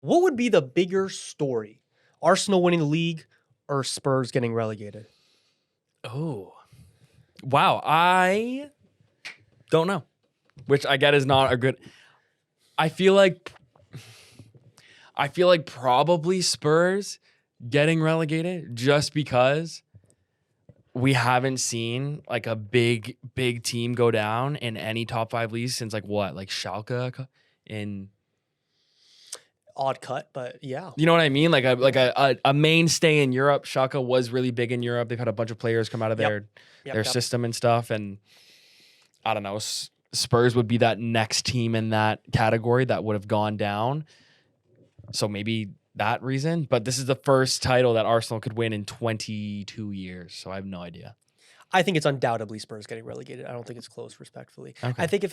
What would be the bigger story? Arsenal winning the league or Spurs getting relegated? Oh, wow. I don't know, which I get is not a good. I feel like probably Spurs getting relegated just because we haven't seen like a big team go down in any top 5 leagues since like Schalke in. Odd cut, but yeah. You know what I mean? Like a mainstay in Europe. Schalke was really big in Europe. They've had a bunch of players come out of their system and stuff. And I don't know, Spurs would be that next team in that category that would have gone down. So maybe that reason. But this is the first title that Arsenal could win in 22 years. So I have no idea. I think it's undoubtedly Spurs getting relegated. I don't think it's close, respectfully. Okay. I think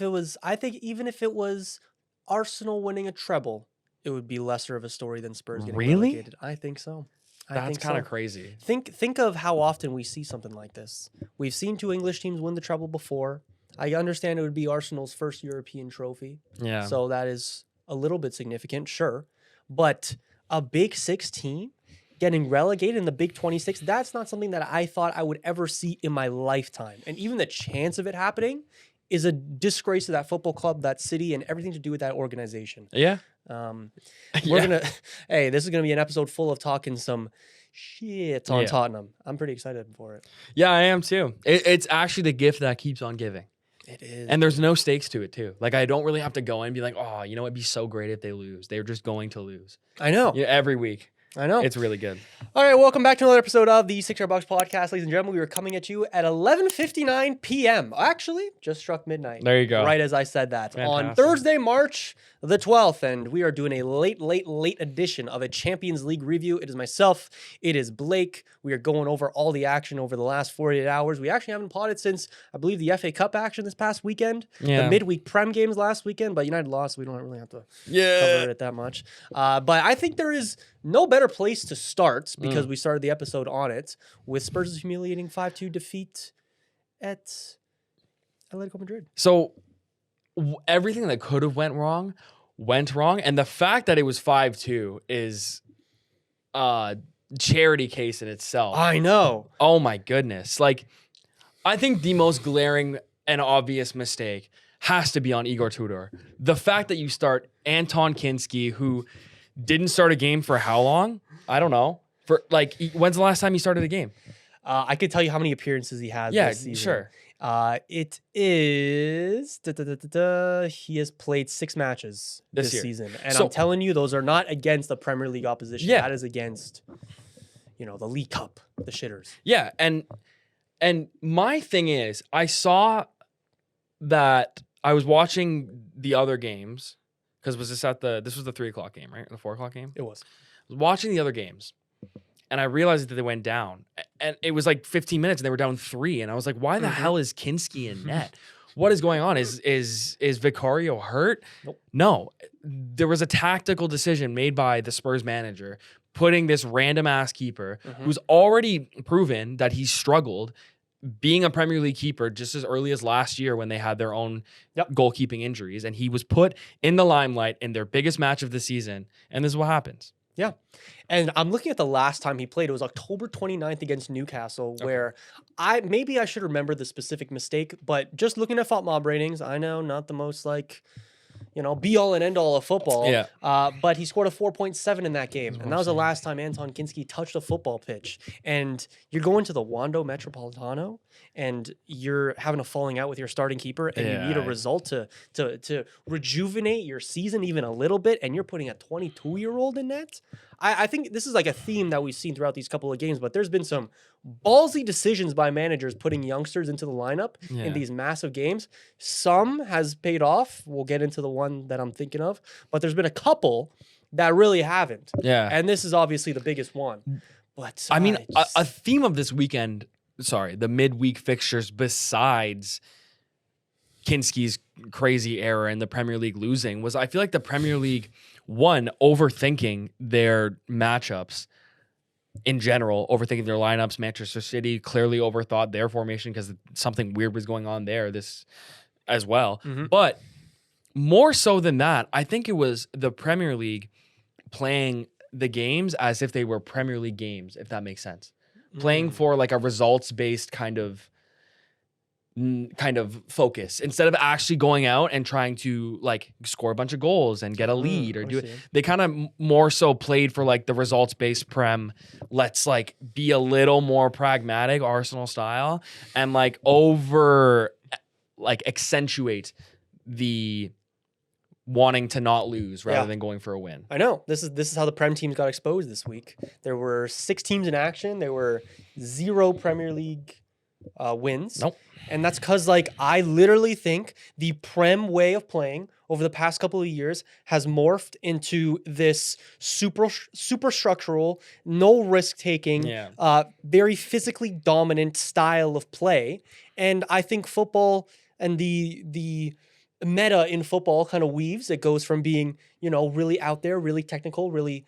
even if it was Arsenal winning a treble, it would be lesser of a story than Spurs getting relegated. I think so. That's kind of crazy. Think of how often we see something like this. We've seen 2 English teams win the treble before. I understand it would be Arsenal's first European trophy. Yeah. So that is a little bit significant, sure. But a Big 6 team getting relegated in the Big 26, that's not something that I thought I would ever see in my lifetime. And even the chance of it happening is a disgrace to that football club, that city, and everything to do with that organization. Yeah. We're gonna. Hey, this is gonna be an episode full of talking some shit on Tottenham. I'm pretty excited for it. Yeah, I am too. It's actually the gift that keeps on giving. It is, and there's no stakes to it too. Like I don't really have to go in and be like, oh, it'd be so great if they lose. They're just going to lose. I know. Every week. I know. It's really good. All right, welcome back to another episode of the 6 Yard Box Podcast, ladies and gentlemen. We are coming at you at 11:59 p.m. Actually, just struck midnight. There you go. Right as I said that. Fantastic. On Thursday, March the 12th, and we are doing a late edition of a Champions League review. It is myself. It is Blake. We are going over all the action over the last 48 hours. We actually haven't potted since, I believe, the FA Cup action this past weekend. Yeah. The midweek Prem games last weekend, but United lost, so we don't really have to cover it that much. But I think there is no better place to start, because we started the episode on it, with Spurs' humiliating 5-2 defeat at Atletico Madrid. So everything that could have went wrong, and the fact that it was 5-2 is a charity case in itself. I know. Oh my goodness. Like, I think the most glaring and obvious mistake has to be on Igor Tudor. The fact that you start Anton Kinski, who didn't start a game for how long? I don't know. For when's the last time he started a game? I could tell you how many appearances he has this season. Sure. It is he has played 6 matches this season, and I'm telling you, those are not against the Premier League opposition. Yeah. That is against, the League Cup, the shitters. Yeah, and my thing is, I saw that I was watching the other games because this was the 3:00 game, right? Or the 4:00 game. It was. I was watching the other games, and I realized that they went down, and it was like 15 minutes, and they were down 3, and I was like, "Why the hell is Kinski in net? What is going on? Is Vicario hurt?" Nope. No, there was a tactical decision made by the Spurs manager putting this random ass keeper who's already proven that he's struggled being a Premier League keeper just as early as last year when they had their own goalkeeping injuries, and he was put in the limelight in their biggest match of the season, and this is what happens. Yeah. And I'm looking at the last time he played. It was October 29th against Newcastle, where I should remember the specific mistake, but just looking at FotMob ratings, I know not the most be all and end all of football. Yeah. But he scored a 4.7 in that game. And that was the last time Anton Kinski touched a football pitch. And you're going to the Wando Metropolitano and you're having a falling out with your starting keeper, and you need a result to rejuvenate your season even a little bit, and you're putting a 22-year-old in net. I think this is like a theme that we've seen throughout these couple of games, but there's been some ballsy decisions by managers putting youngsters into the lineup in these massive games. Some has paid off. We'll get into the one that I'm thinking of, but there's been a couple that really haven't. Yeah. And this is obviously the biggest one. But I mean, a theme of this weekend, the midweek fixtures, besides Kinski's crazy error and the Premier League losing, was I feel like the Premier League, one, overthinking their matchups in general, overthinking their lineups. Manchester City clearly overthought their formation because something weird was going on there this as well. But more so than that, I think it was the Premier League playing the games as if they were Premier League games, if that makes sense. Playing for like a results-based kind of focus instead of actually going out and trying to like score a bunch of goals and get a lead or do it. They kind of more so played for like the results-based Prem. Let's like be a little more pragmatic, Arsenal style, and like accentuate the wanting to not lose rather than going for a win. I know. This is how the Prem teams got exposed this week. There were 6 teams in action. There were 0 Premier League wins. Nope. And that's because, like, I literally think the Prem way of playing over the past couple of years has morphed into this super structural, no risk taking, very physically dominant style of play. And I think football and the meta in football kind of weaves. It goes from being, really out there, really technical, really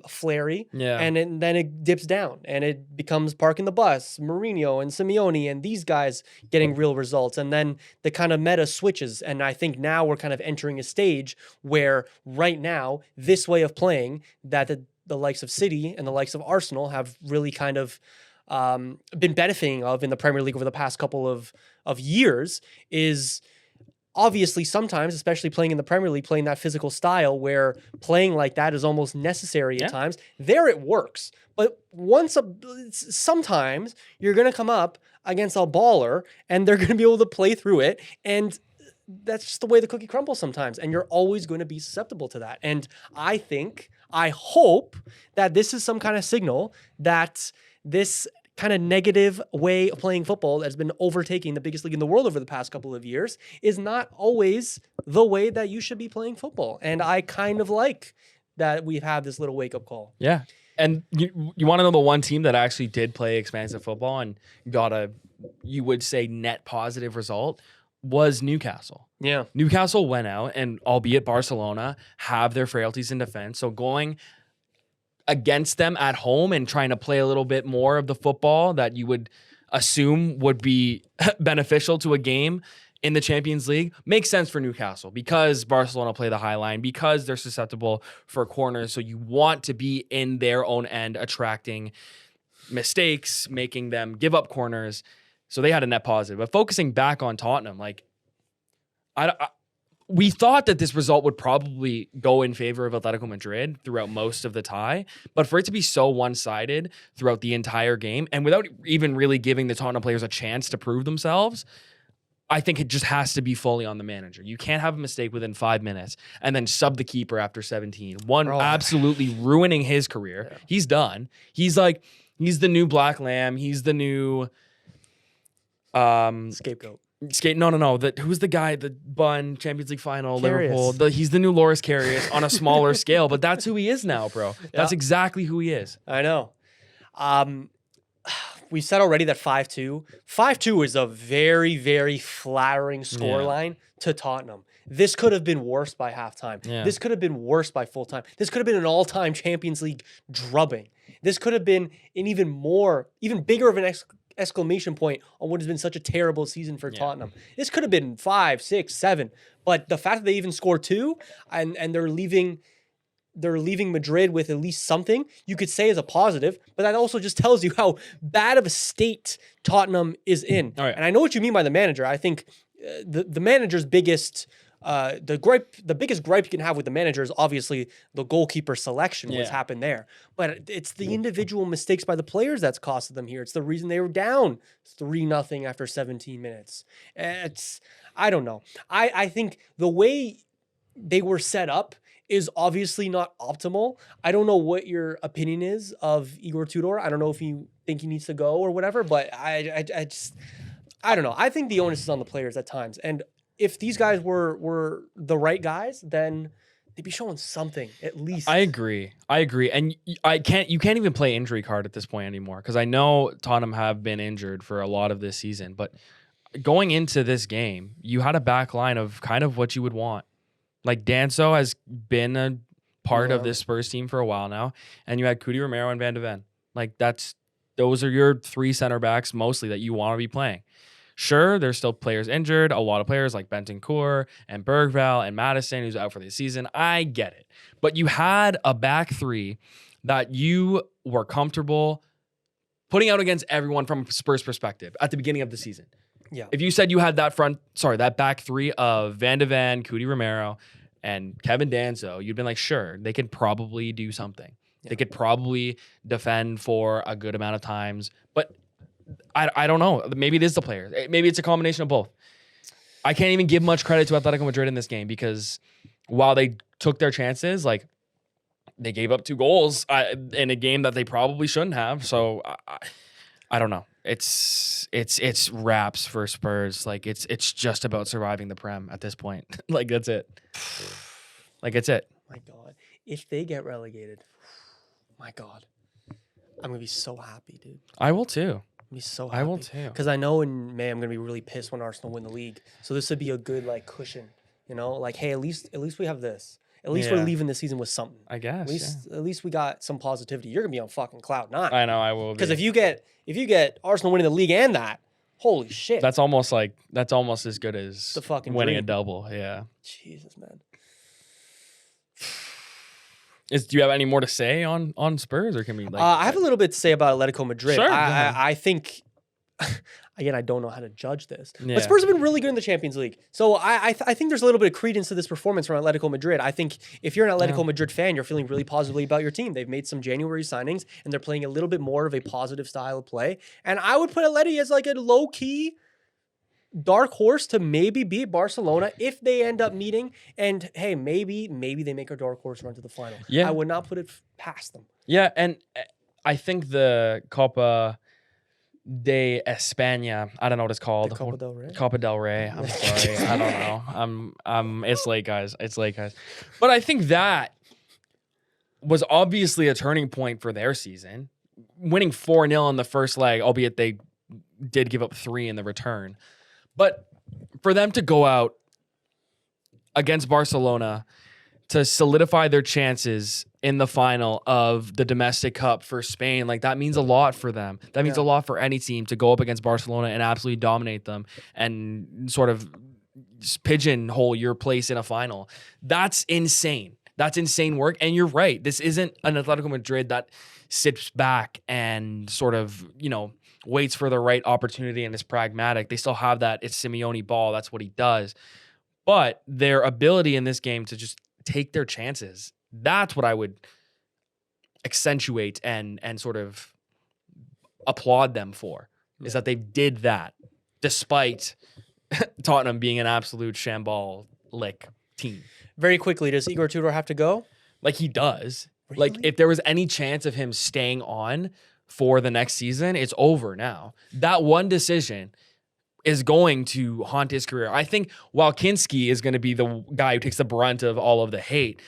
flary, and then it dips down and it becomes parking the bus, Mourinho and Simeone and these guys getting real results, and then the kind of meta switches. And I think now we're kind of entering a stage where right now this way of playing that the likes of City and the likes of Arsenal have really kind of been benefiting of in the Premier League over the past couple of years is obviously sometimes, especially playing in the Premier League, playing that physical style where playing like that is almost necessary at times. There it works. But sometimes you're going to come up against a baller and they're going to be able to play through it. And that's just the way the cookie crumbles sometimes. And you're always going to be susceptible to that. And I hope that this is some kind of signal that this kind of negative way of playing football that's been overtaking the biggest league in the world over the past couple of years is not always the way that you should be playing football. And I kind of like that we've had this little wake-up call. Yeah. And you want to know the one team that actually did play expansive football and got a, you would say, net positive result was Newcastle. Yeah. Newcastle went out and, albeit Barcelona, have their frailties in defense. So going against them at home and trying to play a little bit more of the football that you would assume would be beneficial to a game in the Champions League makes sense for Newcastle because Barcelona play the high line, because they're susceptible for corners. So you want to be in their own end, attracting mistakes, making them give up corners. So they had a net positive. But focusing back on Tottenham, like we thought that this result would probably go in favor of Atletico Madrid throughout most of the tie, but for it to be so one-sided throughout the entire game and without even really giving the Tottenham players a chance to prove themselves, I think it just has to be fully on the manager. You can't have a mistake within 5 minutes and then sub the keeper after 17. Absolutely ruining his career. Yeah. He's done. He's the new Black Lamb. He's the new scapegoat. No. Who's the guy? The Bun Champions League final, Karius. Liverpool. He's the new Loris Karius on a smaller scale, but that's who he is now, bro. That's exactly who he is. I know. We said already that 5-2. 5-2 is a very, very flattering scoreline to Tottenham. This could have been worse by halftime. Yeah. This could have been worse by full time. This could have been an all-time Champions League drubbing. This could have been an even bigger of an exclamation point on what has been such a terrible season for Tottenham. This could have been 5, 6, 7, but the fact that they even scored 2 and they're leaving Madrid with at least something, you could say is a positive, but that also just tells you how bad of a state Tottenham is in. Right. And I know what you mean by the manager. I think the manager's biggest the biggest gripe you can have with the manager is obviously the goalkeeper selection, what's happened there. But it's the individual mistakes by the players that's costed them here. It's the reason they were down 3-0 after 17 minutes. I don't know. I think the way they were set up is obviously not optimal. I don't know what your opinion is of Igor Tudor. I don't know if you think he needs to go or whatever, but I don't know. I think the onus is on the players at times. And if these guys were the right guys, then they'd be showing something at least. I agree. And you can't even play injury card at this point anymore because I know Tottenham have been injured for a lot of this season. But going into this game, you had a back line of kind of what you would want. Like Danso has been a part of this Spurs team for a while now, and you had Cudi Romero and Van de Ven. Like those are your 3 center backs mostly that you want to be playing. Sure, there's still players injured, a lot of players like Bentancur and Bergvall and Madison who's out for the season. I get it. But you had a back three that you were comfortable putting out against everyone from Spurs perspective at the beginning of the season. Yeah. If you said you had that back three of Van de Ven, Cudi Romero, and Kevin Danzo, you'd been like, sure, they could probably do something. Yeah. They could probably defend for a good amount of times. But I don't know. Maybe it is the players. Maybe it's a combination of both. I can't even give much credit to Atletico Madrid in this game because while they took their chances, like, they gave up 2 goals in a game that they probably shouldn't have. So I don't know. It's wraps for Spurs. Like it's just about surviving the Prem at this point. Like that's it. Like it's it. My God, if they get relegated, my God, I'm gonna be so happy, dude. I will too. I'm gonna be so happy. I will too. Because I know in May I'm gonna be really pissed when Arsenal win the league. So this would be a good like cushion, you know. Like hey, at least we have this. At least we're leaving the season with something. I guess. At least we got some positivity. You're gonna be on fucking cloud 9. I know I will. Because if you get Arsenal winning the league and that, holy shit. That's almost as good as the fucking winning dream. A double. Yeah. Jesus, man. Do you have any more to say on Spurs, or can we? Like, I have a little bit to say about Atletico Madrid. Sure. I think. Again, I don't know how to judge this. Yeah. But Spurs have been really good in the Champions League. So I think there's a little bit of credence to this performance from Atletico Madrid. I think if you're an Atletico Madrid fan, you're feeling really positively about your team. They've made some January signings, and they're playing a little bit more of a positive style of play. And I would put Atleti as like a low-key dark horse to maybe beat Barcelona if they end up meeting. And, hey, maybe they make a dark horse run to the final. Yeah. I would not put it past them. Yeah, and I think the Copa de España, I don't know what it's called. The Copa del Rey? Copa del Rey. I'm sorry. I don't know. It's late, guys. But I think that was obviously a turning point for their season. Winning 4-0 in the first leg, albeit they did give up 3 in the return. But for them to go out against Barcelona to solidify their chances in the final of the domestic cup for Spain, like that means a lot for them. That means a lot for any team to go up against Barcelona and absolutely dominate them and sort of pigeonhole your place in a final. That's insane. That's insane work. And you're right. This isn't an Atletico Madrid that sits back and sort of, waits for the right opportunity and is pragmatic. They still have that. It's Simeone ball. That's what he does. But their ability in this game to just take their chances, that's what I would accentuate and sort of applaud them for, is that they did that despite Tottenham being an absolute shambolic team. Very quickly, does Igor Tudor have to go? Like he does. Really? Like if there was any chance of him staying on for the next season, it's over now. That one decision is going to haunt his career. I think while Kinski is going to be the guy who takes the brunt of all of the hate,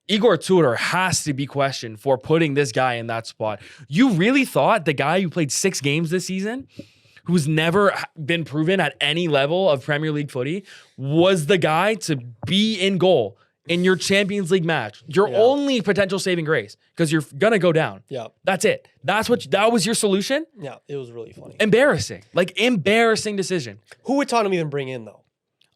Igor Tudor has to be questioned for putting this guy in that spot. You really thought the guy who played 6 games this season, who's never been proven at any level of Premier League footy, was the guy to be in goal in your Champions League match? Your only potential saving grace, because you're gonna go down. Yeah. That's it. That was your solution? Yeah, it was really funny. Embarrassing. Like embarrassing decision. Who would Tottenham even bring in though?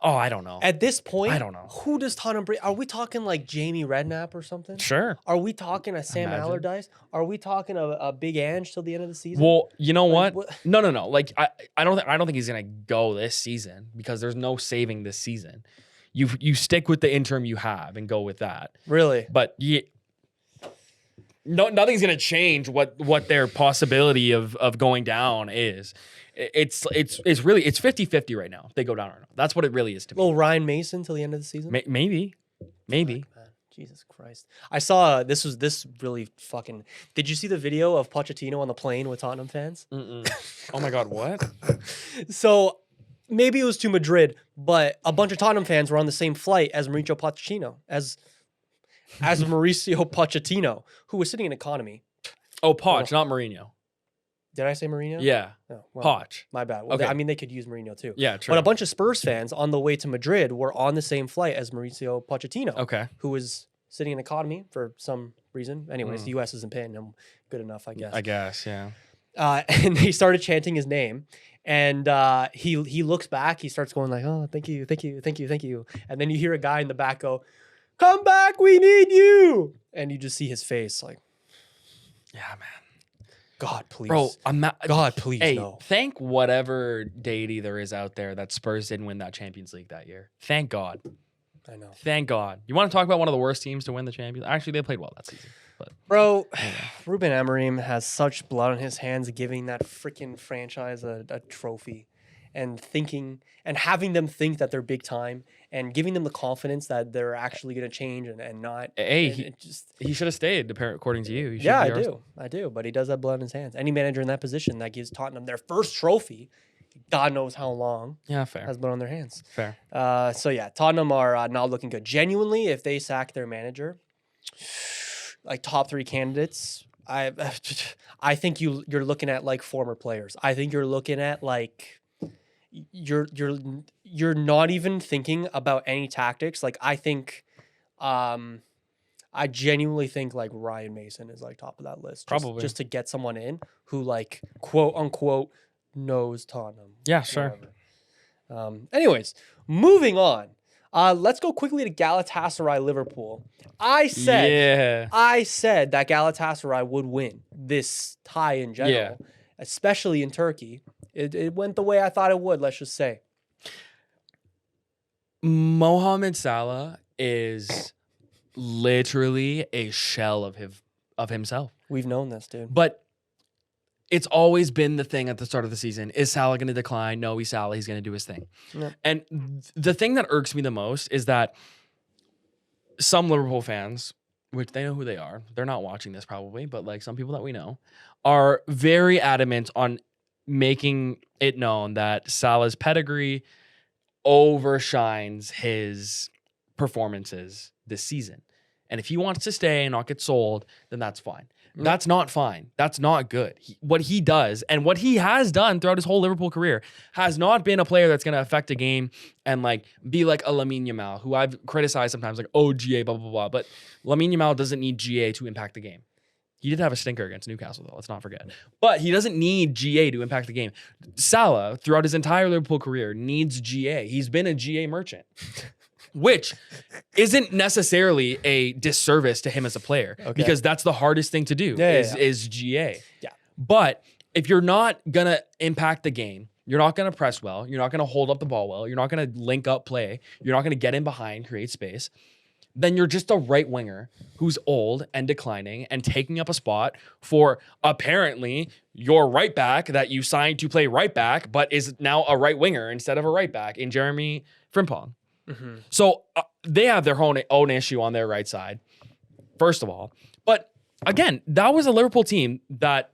Oh, I don't know. At this point, I don't know. Who does Tottenham bring? Are we talking like Jamie Redknapp or something? Sure. Are we talking a Sam Imagine. Allardyce? Are we talking a Big Ange till the end of the season? Well, you know Like, what? No. Like I don't think he's gonna go this season because there's no saving this season. You stick with the interim you have and go with that. Really? But nothing's gonna change what their possibility of going down is. It's really 50-50 right now. If they go down or not. That's what it really is to me. Well, Ryan Mason till the end of the season? Maybe. Fuck, man. Jesus Christ. I saw this really fucking. Did you see the video of Pochettino on the plane with Tottenham fans? Mm-mm. Oh my God, what? So maybe it was to Madrid, but a bunch of Tottenham fans were on the same flight as Mauricio Pochettino, as Mauricio Pochettino, who was sitting in economy. Oh, Poch, not Mourinho. Did I say Mourinho? Yeah, Oh, well, Poch. my bad. Well, Okay. they, they could use Mourinho too. Yeah, true. But a bunch of Spurs fans on the way to Madrid were on the same flight as Mauricio Pochettino, Okay. who was sitting in economy for some reason. Anyways, the U.S. isn't paying him good enough, I guess. I guess, yeah. And they started chanting his name. And he looks back. He starts going like, "Oh, thank you, thank you, thank you, thank you." And then you hear a guy in the back go, "Come back, we need you." And you just see his face like, Yeah, man. God, please. Bro, I'm not. God, please, Hey, no. thank whatever deity there is out there that Spurs didn't win that Champions League that year. Thank God. I know. Thank God. You want to talk about one of the worst teams to win the Champions? Actually, they played well that season. But Bro, Ruben Amorim has such blood on his hands giving that freaking franchise a trophy and thinking and having them think that they're big time and giving them the confidence that they're actually going to change and not. hey, and it just he should have stayed, according to you. He should yeah, be I Arsenal. do. I do. But he does have blood in his hands. Any manager in that position that gives Tottenham their first trophy, God knows how long, Yeah, fair. has blood on their hands. Fair. So yeah, Tottenham are not looking good. Genuinely, if they sack their manager, like top 3 candidates, I think you're looking at like former players. I think you're looking at like you're not even thinking about any tactics. Like I think, I genuinely think like Ryan Mason is like top of that list. Probably. Just to get someone in who like quote unquote knows Tottenham. Yeah, sure. Whatever. Anyways, moving on. Let's go quickly to Galatasaray Liverpool. I said that Galatasaray would win this tie in general, especially in Turkey. It went the way I thought it would, let's just say. Mohamed Salah is literally a shell of himself. We've known this, dude. But it's always been the thing at the start of the season. Is Salah going to decline? No, he's Salah. He's going to do his thing. Yeah. And the thing that irks me the most is that some Liverpool fans, which they know who they are, they're not watching this probably, but like some people that we know, are very adamant on making it known that Salah's pedigree overshines his performances this season. And if he wants to stay and not get sold, then that's fine. Mm. That's not fine. That's not good. What he does and what he has done throughout his whole Liverpool career has not been a player that's going to affect a game and like be like a Lamine Yamal, who I've criticized sometimes, like, oh, GA, blah, blah, blah. But Lamine Yamal doesn't need GA to impact the game. He did have a stinker against Newcastle, though. Let's not forget. But he doesn't need GA to impact the game. Salah, throughout his entire Liverpool career, needs GA. He's been a GA merchant, which isn't necessarily a disservice to him as a player, because that's the hardest thing to do is GA. Yeah. But if you're not going to impact the game, you're not going to press well, you're not going to hold up the ball well, you're not going to link up play, you're not going to get in behind, create space, then you're just a right winger who's old and declining and taking up a spot for apparently your right back that you signed to play right back, but is now a right winger instead of a right back in Jeremy Frimpong. Mm-hmm. So they have their own issue on their right side, first of all. But again, that was a Liverpool team that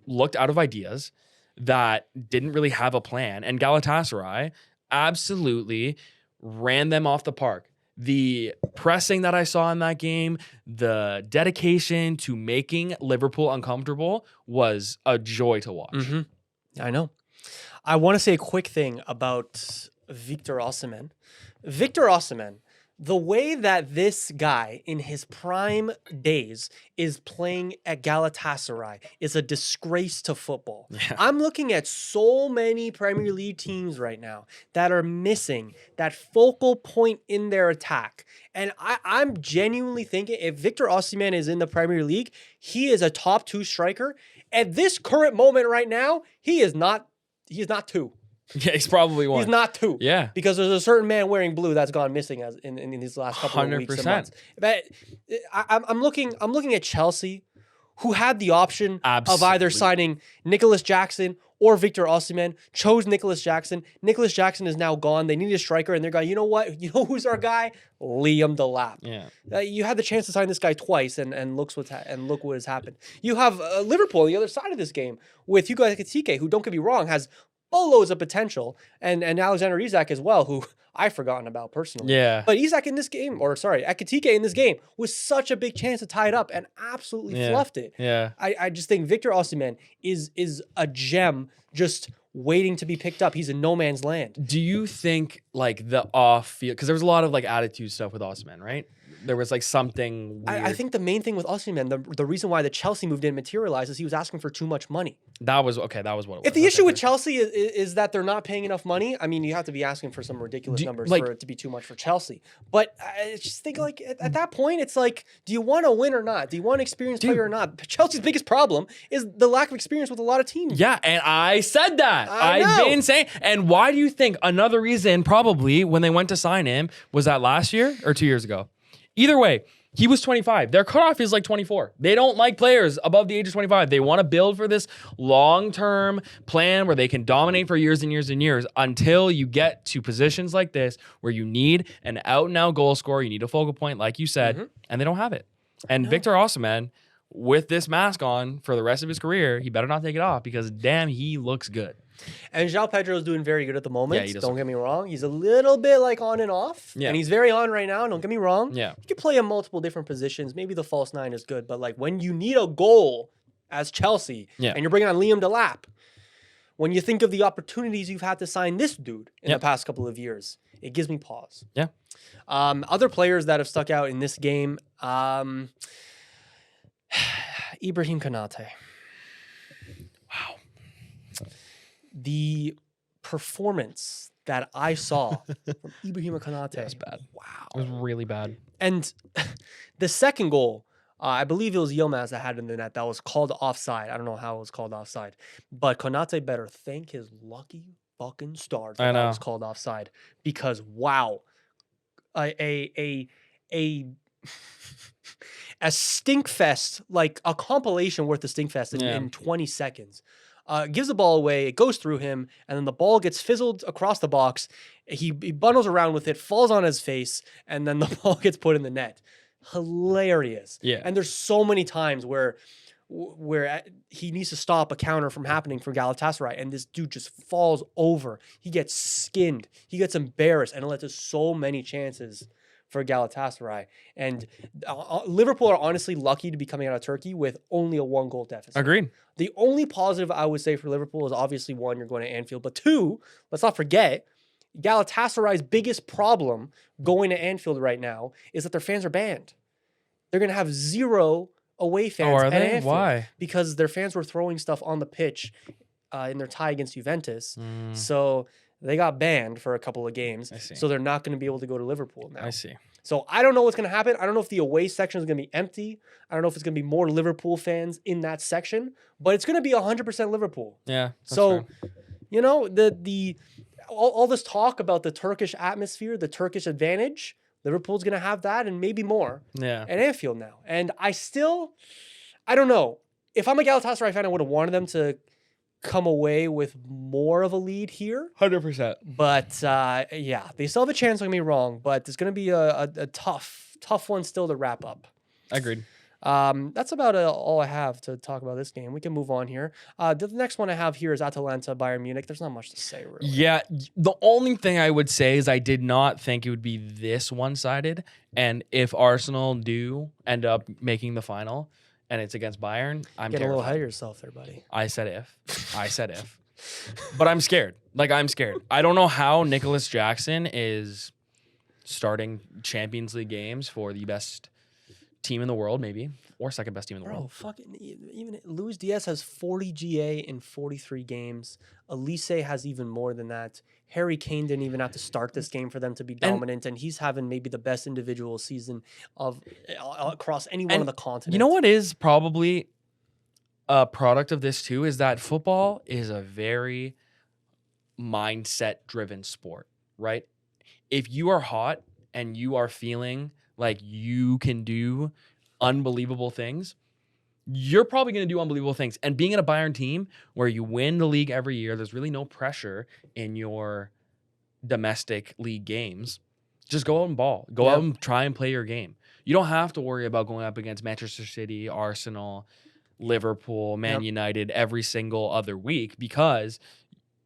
looked out of ideas, that didn't really have a plan. And Galatasaray absolutely ran them off the park. The pressing that I saw in that game, the dedication to making Liverpool uncomfortable was a joy to watch. Mm-hmm. I know. I want to say a quick thing about Victor Osimhen. Victor Osimhen, the way that this guy in his prime days is playing at Galatasaray is a disgrace to football. Yeah. I'm looking at so many Premier League teams right now that are missing that focal point in their attack. And I'm genuinely thinking if Victor Osimhen is in the Premier League, he is a top 2 striker. At this current moment right now, he is not 2. Yeah, he's probably one. He's not 2. Yeah. Because there's a certain man wearing blue that's gone missing as in these last couple of weeks and 100%. months. But I'm looking at Chelsea, who had the option of either signing Nicholas Jackson or Victor Osimhen, chose Nicholas Jackson. Nicholas Jackson is now gone. They need a striker, and they're going, you know what? You know who's our guy? Liam Delap. Yeah. You had the chance to sign this guy twice, and look what has happened. You have Liverpool on the other side of this game with Hugo Ekitike, who, don't get me wrong, has boatloads of potential, and Alexander Isak as well, who I've forgotten about personally. Yeah. But Isak in this game, Ekitike in this game was such a big chance to tie it up and absolutely fluffed it. Yeah. I just think Victor Osimhen is a gem just waiting to be picked up. He's in no man's land. Do you think like the off field, because there was a lot of like attitude stuff with Osimhen, right? there was like something weird. I think the main thing with Osimhen, the reason why the Chelsea move didn't materialize is he was asking for too much money. That was what it was. If the issue with Chelsea is that they're not paying enough money, I mean, you have to be asking for some ridiculous numbers for it to be too much for Chelsea. But I just think like at that point, it's like, do you want to win or not? Do you want an experienced player or not? Chelsea's biggest problem is the lack of experience with a lot of teams. Yeah, and I said that. I've know. been saying. And why do you think another reason probably when they went to sign him was that last year or 2 years ago? Either way, he was 25. Their cutoff is like 24. They don't like players above the age of 25. They want to build for this long-term plan where they can dominate for years and years and years until you get to positions like this where you need an out-and-out goal scorer. You need a focal point, like you said, and they don't have it. And Victor Osimhen, with this mask on for the rest of his career, he better not take it off because, damn, he looks good. And João Pedro is doing very good at the moment. Yeah, he does. Don't get me wrong. He's a little bit like on and off. Yeah. And he's very on right now. Don't get me wrong. Yeah. You can play in multiple different positions. Maybe the false nine is good. But like when you need a goal as Chelsea and you're bringing on Liam Delap, when you think of the opportunities you've had to sign this dude in the past couple of years, it gives me pause. Yeah. Other players that have stuck out in this game, Ibrahim Konate. Wow. The performance that I saw from Ibrahim Konate was bad. Wow. It was really bad. And the second goal, I believe it was Yilmaz that had it in the net that was called offside. I don't know how it was called offside. But Konate better thank his lucky fucking stars that was called offside. Because wow. A stink fest, like a compilation worth of stink fest in 20 seconds. Gives the ball away, it goes through him, and then the ball gets fizzled across the box. He bundles around with it, falls on his face, and then the ball gets put in the net. Hilarious. Yeah. And there's so many times where he needs to stop a counter from happening for Galatasaray, and this dude just falls over. He gets skinned. He gets embarrassed, and it led to so many chances for Galatasaray. And Liverpool are honestly lucky to be coming out of Turkey with only a 1-goal deficit. Agreed. The only positive I would say for Liverpool is obviously, one, you're going to Anfield, but two, let's not forget, Galatasaray's biggest problem going to Anfield right now is that their fans are banned. They're going to have 0 away fans at Anfield. Why? Because their fans were throwing stuff on the pitch in their tie against Juventus. So they got banned for a couple of games. I see. So they're not going to be able to go to Liverpool now. I see. So I don't know what's going to happen. I don't know if the away section is going to be empty. I don't know if it's going to be more Liverpool fans in that section, but it's going to be 100% Liverpool. Yeah. So, you know, all this talk about the Turkish atmosphere, the Turkish advantage, Liverpool's going to have that and maybe more at Anfield now. And I don't know. If I'm a Galatasaray fan, I would have wanted them to come away with more of a lead here. 100%. But yeah, they still have a chance, don't get me wrong, but it's going to be a tough one still to wrap up. Agreed. That's about all I have to talk about this game. We can move on here. The next one I have here is Atalanta, Bayern Munich. There's not much to say, really. Yeah, the only thing I would say is I did not think it would be this one-sided. And if Arsenal do end up making the final and it's against Bayern, I'm Get terrified. a little ahead of yourself there, buddy. I said if. But I'm scared. I'm scared. I don't know how Nicholas Jackson is starting Champions League games for the best team in the world, maybe, or second best team in the world. Fucking even Luis Diaz has 40 GA in 43 games. Elise has even more than that. Harry Kane didn't even have to start this game for them to be dominant, and he's having maybe the best individual season of across any one of the continents. You know what is probably a product of this too is that football is a very mindset-driven sport, right? If you are hot and you are feeling like you can do unbelievable things, you're probably going to do unbelievable things. And being in a Bayern team where you win the league every year, there's really no pressure in your domestic league games. Just go out and ball. Go out and try and play your game. You don't have to worry about going up against Manchester City, Arsenal, Liverpool, Man United every single other week because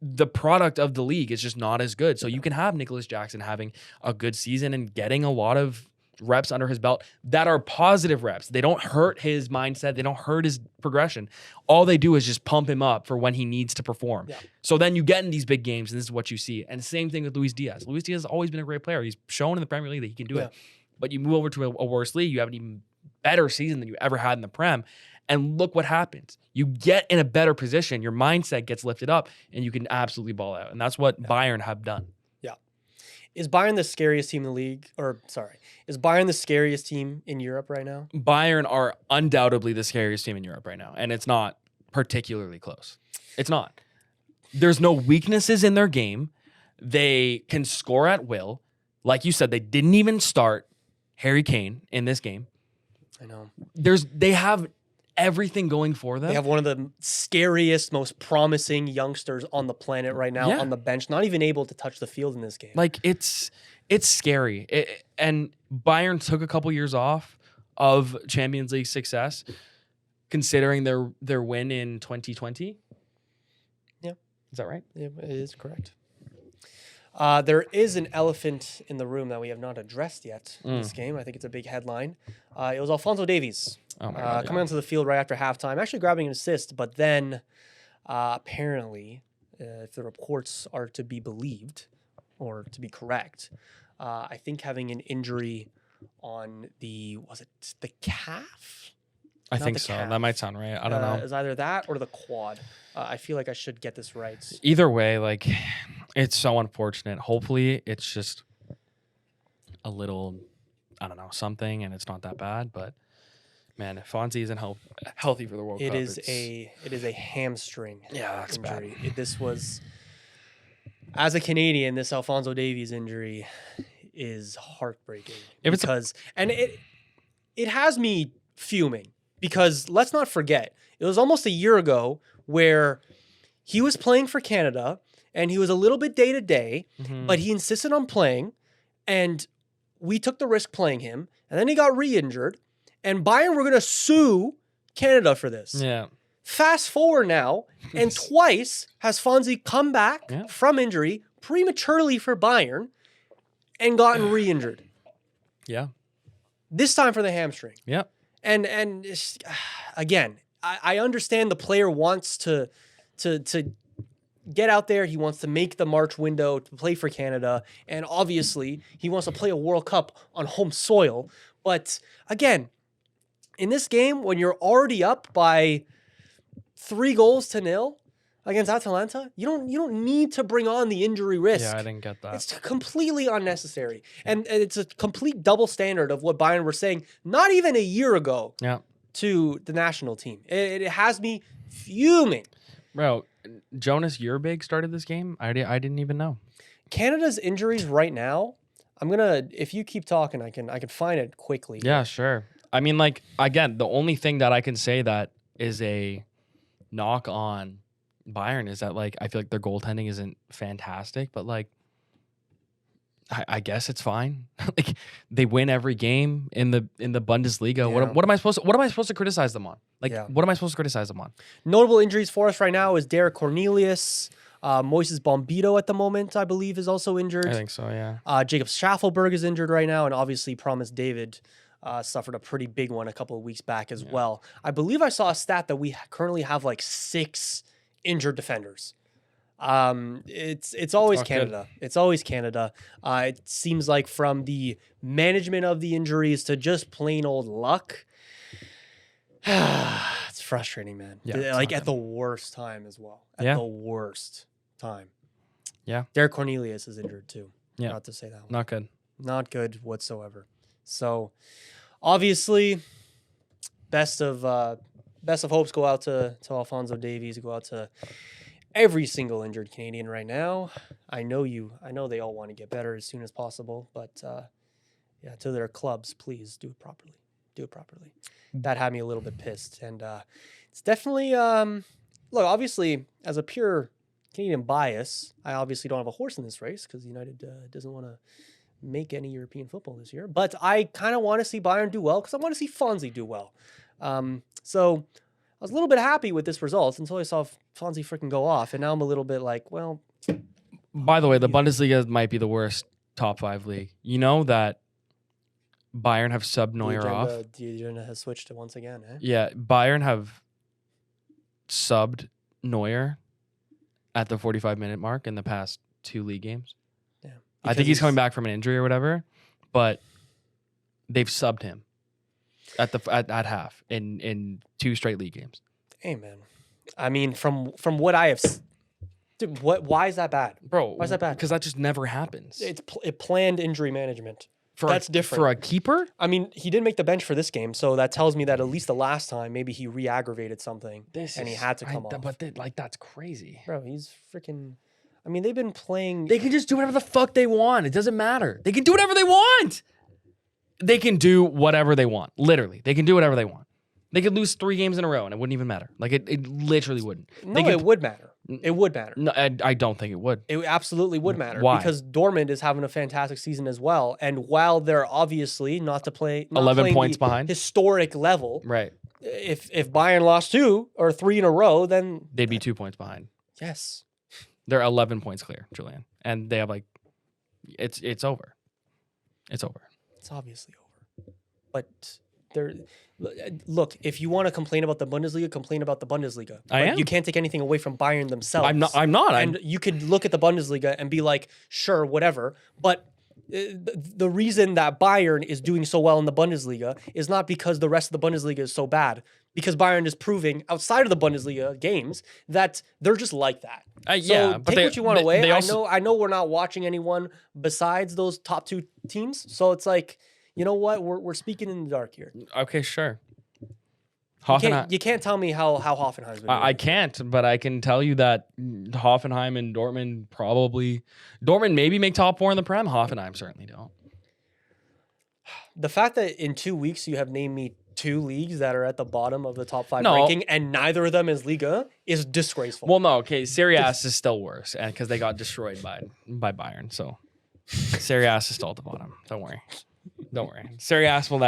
the product of the league is just not as good. So you can have Nicholas Jackson having a good season and getting a lot of reps under his belt that are positive reps. They don't hurt his mindset. They don't hurt his progression. All they do is just pump him up for when he needs to perform. Yeah. So then you get in these big games and this is what you see. And same thing with Luis Diaz. Luis Diaz has always been a great player. He's shown in the Premier League that he can do it. but you move over to a worse league, you have an even better season than you ever had in the Prem. And look what happens. You get in a better position, your mindset gets lifted up, and you can absolutely ball out. And that's what Bayern have done. Yeah. Is Bayern the scariest team in the league? Or, sorry, is Bayern the scariest team in Europe right now? Bayern are undoubtedly the scariest team in Europe right now, and it's not particularly close. It's not. There's no weaknesses in their game. They can score at will. Like you said, they didn't even start Harry Kane in this game. I know. They have everything going for them. They have one of the scariest, most promising youngsters on the planet right now on the bench, not even able to touch the field in this game. Like, it's scary. And Bayern took a couple years off of Champions League success, considering their win in 2020. Yeah. Is that right? Yeah, it is correct. There is an elephant in the room that we have not addressed yet in this game. I think it's a big headline. It was Alphonso Davies coming onto the field right after halftime, actually grabbing an assist, but then apparently, if the reports are to be believed or to be correct, I think having an injury on the calf? I think so. calf. That might sound right. I don't know. It's either that or the quad. I feel like I should get this right. Either way, like, it's so unfortunate. Hopefully, it's just a little, I don't know, something, and it's not that bad. But man, if Fonzie isn't healthy for the World Cup, It is a hamstring. Yeah, that's injury. This was, as a Canadian, this Alphonso Davies injury is heartbreaking. It has me fuming because let's not forget, it was almost a year ago where he was playing for Canada and he was a little bit day to day, but he insisted on playing, and we took the risk playing him, and then he got re-injured, and Bayern were going to sue Canada for this. Yeah. Fast forward now, and twice has Fonzie come back from injury prematurely for Bayern and gotten re-injured. Yeah. This time for the hamstring. Yeah. And again, I understand the player wants to get out there. He wants to make the March window to play for Canada. And obviously, he wants to play a World Cup on home soil. But again, in this game, when you're already up by 3-0 against Atalanta, you don't need to bring on the injury risk. Yeah, I didn't get that. It's completely unnecessary. And it's a complete double standard of what Bayern were saying not even a year ago to the national team. It has me fuming. Bro, Jonas Urbig started this game? I didn't even know. Canada's injuries right now, if you keep talking, I can find it quickly. Yeah, sure. I mean, like, again, the only thing that I can say that is a knock on Bayern is that, like, I feel like their goaltending isn't fantastic, but, like, I guess it's fine. Like, they win every game in the Bundesliga. Yeah. What am I supposed to criticize them on? Like, what am I supposed to criticize them on? Notable injuries for us right now is Derek Cornelius, Moises Bombito at the moment, I believe, is also injured. I think so, yeah. Jacob Schaffelberg is injured right now, and obviously Promise David suffered a pretty big one a couple of weeks back as well. I believe I saw a stat that we currently have like 6 injured defenders. It's always Canada. Good. It's always Canada. It seems like from the management of the injuries to just plain old luck. It's frustrating, man. Yeah, like at the worst time as well. At the worst time. Yeah. Derek Cornelius is injured too. Yeah. Not to say that one. Not good. Not good whatsoever. So obviously, best of hopes go out to Alphonso Davies, go out to every single injured Canadian right now. I know they all want to get better as soon as possible, but to their clubs, please do it properly. Do it properly. That had me a little bit pissed, and it's definitely look. Obviously, as a pure Canadian bias, I obviously don't have a horse in this race because United doesn't want to make any European football this year. But I kind of want to see Bayern do well because I want to see Fonzie do well. So I was a little bit happy with this result until I saw Fonzie freaking go off, and now I'm a little bit like, well. By the way, the Bundesliga might be the worst top 5 league. You know that Bayern have subbed Neuer off. The agenda has switched once again, eh? Yeah, Bayern have subbed Neuer at the 45-minute mark in the past 2 league games. Yeah, I think he's coming back from an injury or whatever, but they've subbed him at half in 2 straight league games. Hey man, I mean, from what I have, dude, why is that bad, Bro, Why is that bad? Because that just never happens. It's planned injury management. For That's different. For a keeper? I mean, he didn't make the bench for this game, so that tells me that at least the last time, maybe he re-aggravated something and he had to come off. But that's crazy. Bro, he's freaking. I mean, they've been playing. They can just do whatever the fuck they want. It doesn't matter. They can do whatever they want. They can do whatever they want. Literally, they can do whatever they want. They could lose 3 games in a row and it wouldn't even matter. Like it literally wouldn't. No, it would matter. It would matter. No, I don't think it would. It absolutely would matter. Why? Because Dortmund is having a fantastic season as well. And while they're obviously not 11 playing points the behind. historic level, Right. if Bayern lost 2 or 3 in a row, then They'd be 2 points behind. yes. They're 11 points clear, Julian. And they have it's over. It's over. It's obviously over. But look, if you want to complain about the Bundesliga, complain about the Bundesliga. I But am. You can't take anything away from Bayern themselves. I'm not. And you could look at the Bundesliga and be like, sure, whatever. But the reason that Bayern is doing so well in the Bundesliga is not because the rest of the Bundesliga is so bad. Because Bayern is proving outside of the Bundesliga games that they're just like that. So yeah, but take what you want away. They also, I know we're not watching anyone besides those top 2 teams. So it's like, you know what? We're speaking in the dark here. okay, sure. You can't tell me how Hoffenheim's been doing. I can't, but I can tell you that Hoffenheim and Dortmund maybe make top 4 in the Prem. Hoffenheim certainly don't. The fact that in 2 weeks you have named me 2 leagues that are at the bottom of the top 5 No. ranking, and neither of them is Liga, is disgraceful. Well, no, okay, Serie A is still worse, and because they got destroyed by Bayern, so Serie A is still at the bottom. Don't worry. Serie A will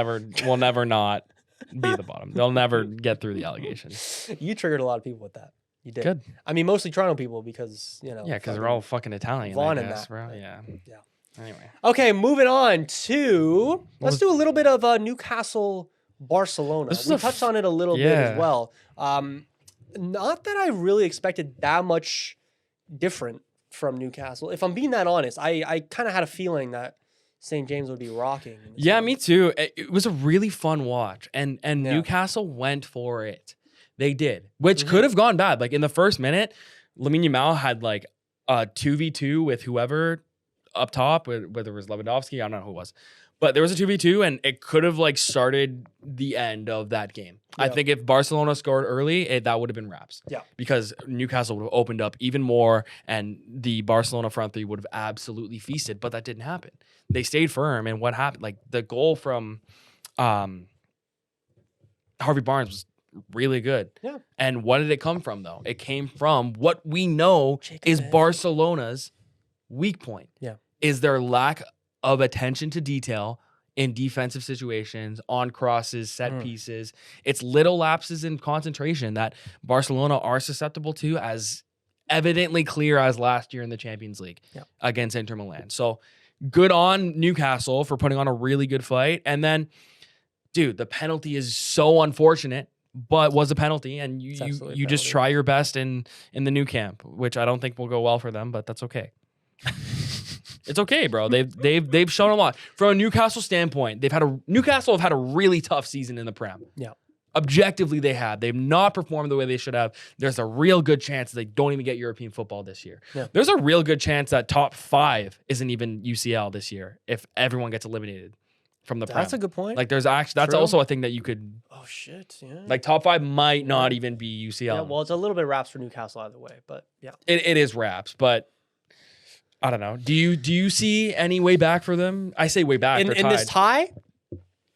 never not be the bottom. They'll never get through the allegations. You triggered a lot of people with that. You did. Good. I mean, mostly Toronto people because, Yeah, because they're all fucking Italian. Vaughn I and guess, that, bro. right? Yeah. Yeah. Anyway. Okay, moving on to let's do a little bit of Newcastle Barcelona. This is We a touched on it a little bit yeah. as well. Not that I really expected that much different from Newcastle. If I'm being that honest, I kind of had a feeling that St. James would be rocking. in this Yeah, one. me too. It was a really fun watch, and Yeah. Newcastle went for it. They did, which could have gone bad. Like in the first minute, Lamine Yamal had like a 2v2 with whoever up top, whether it was Lewandowski, I don't know who it was, but there was a 2v2, and it could have like started the end of that game. I Yeah. think if Barcelona scored early, that would have been wraps. Yeah. Because Newcastle would have opened up even more, and the Barcelona front three would have absolutely feasted. But that didn't happen. They stayed firm, and what happened? Like the goal from Harvey Barnes was really good. Yeah. And what did it come from though? It came from what we know Jacob is Ed. Barcelona's weak point. Yeah. Is their lack of attention to detail in defensive situations, on crosses, set pieces. It's little lapses in concentration that Barcelona are susceptible to, as evidently clear as last year in the Champions League against Inter Milan. So good on Newcastle for putting on a really good fight. And then, dude, the penalty is so unfortunate, but was a penalty, and you just penalty. try your best in the new camp, which I don't think will go well for them, but that's okay. It's okay, bro. They've shown a lot. From a Newcastle standpoint, Newcastle have had a really tough season in the Prem. Yeah. Objectively, they have. They've not performed the way they should have. There's a real good chance they don't even get European football this year. Yeah. There's a real good chance that top 5 isn't even UCL this year if everyone gets eliminated from the Prem. That's a good point. Like, that's True. also a thing that you could. Oh shit! Yeah. Like, top 5 might not even be UCL. yeah. Well, it's a little bit wraps for Newcastle either way, but yeah. It is wraps, but I don't know. Do you see any way back for them? I say way back. In this tie,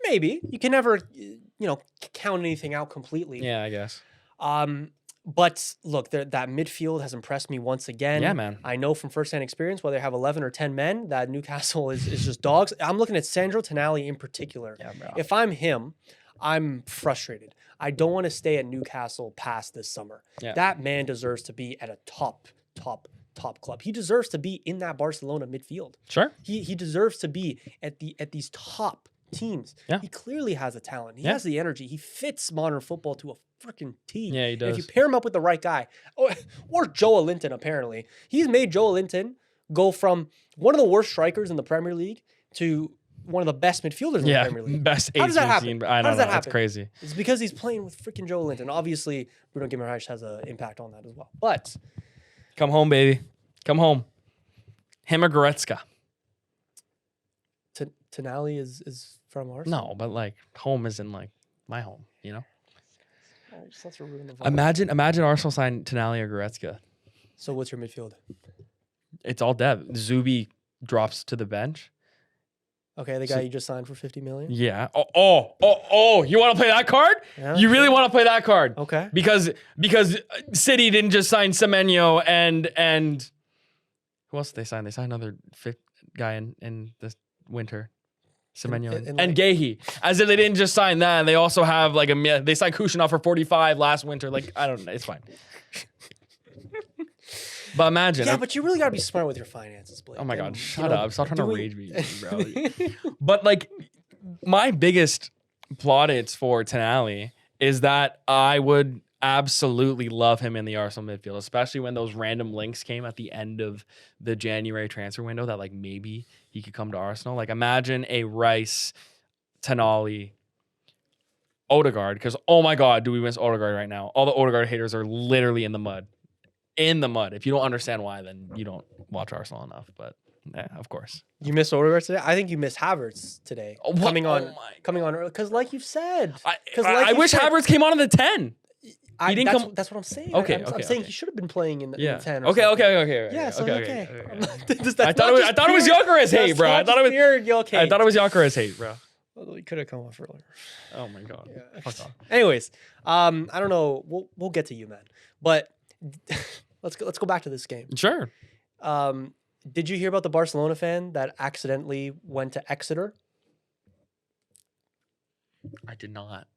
maybe you can never count anything out completely. Yeah, I guess. But look, that midfield has impressed me once again. Yeah, man. I know from firsthand experience, whether they have 11 or 10 men, that Newcastle is just dogs. I'm looking at Sandro Tonali in particular. Yeah, bro. If I'm him, I'm frustrated. I don't want to stay at Newcastle past this summer. Yeah. That man deserves to be at a top club. He deserves to be in that Barcelona midfield. Sure. He deserves to be at these top teams. Yeah. He clearly has a talent. He Yeah. has the energy. He fits modern football to a freaking T. Yeah, he And does. if you pair him up with the right guy, or Joe Linton, apparently, he's made Joe Linton go from one of the worst strikers in the Premier League to one of the best midfielders in the Yeah, Premier League. best How does that 18 happen? team. I How don't does know. that That's happen? crazy. It's because he's playing with freaking Joe Linton. Obviously, Bruno Guimaraes has an impact on that as well. But Come home, baby. Come home. Him or Goretzka? Tonali is from Arsenal. No, but like home isn't like my home, Oh, such a ruin the vibe. Imagine Arsenal signed Tonali or Goretzka. So what's your midfield? It's all depth. Zubi drops to the bench. Okay, the So- guy you just signed for 50 million. Yeah. Oh! You want to play that card? Yeah, You really want to play that card? Okay. Because City didn't just sign Semenyo and who else did they sign? They signed another fifth guy in this winter. Semenyo in and Gahey. As if they didn't just sign that. They also have like they signed Kushner for 45 last winter. Like I don't know. It's fine. But imagine. Yeah, but you really gotta be smart with your finances, Blake. Oh my And, God, you shut know, up. Stop trying to doing- rage me, bro. But like my biggest plaudits for Tonali is that I would absolutely love him in the Arsenal midfield, especially when those random links came at the end of the January transfer window that like maybe he could come to Arsenal. Like imagine a Rice, Tonali, Odegaard, because oh my God, do we miss Odegaard right now? All the Odegaard haters are literally in the mud. In the mud. If you don't understand why, then you don't watch Arsenal enough. But yeah, of course. You missed Odegaard today. I think you missed Havertz today. Oh, what? Coming on, Oh my- coming on early. Because like you've said, I, 'Cause I, like I you wish said- Havertz came on in the 10. He didn't that's, come- That's what I'm saying. Okay, I'm okay, saying okay. he should have been playing in the, Yeah. in the 10. Or Okay. something. Yeah, so okay. I I thought it was Gyökeres hate, bro. I thought it was Gyökeres hate, bro. Although he could have come off earlier. Oh my God. Yeah. Fuck off. Anyways, I don't know. We'll get to you, man. But let's go back to this game. Sure. Did you hear about the Barcelona fan that accidentally went to Exeter? I did not.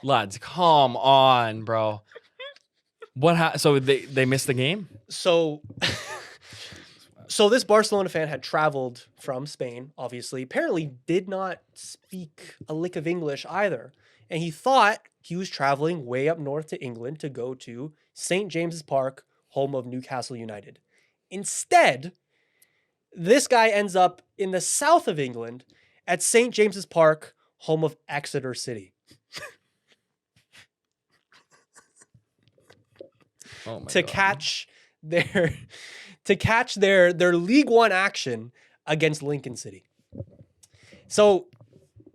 Lads, come on, bro. So they missed the game? So, so this Barcelona fan had traveled from Spain, obviously, apparently did not speak a lick of English either. And he thought he was traveling way up north to England to go to St. James's Park, home of Newcastle United. Instead, this guy ends up in the south of England at St. James's Park, home of Exeter City. Oh my to God. catch their League One action against Lincoln City. So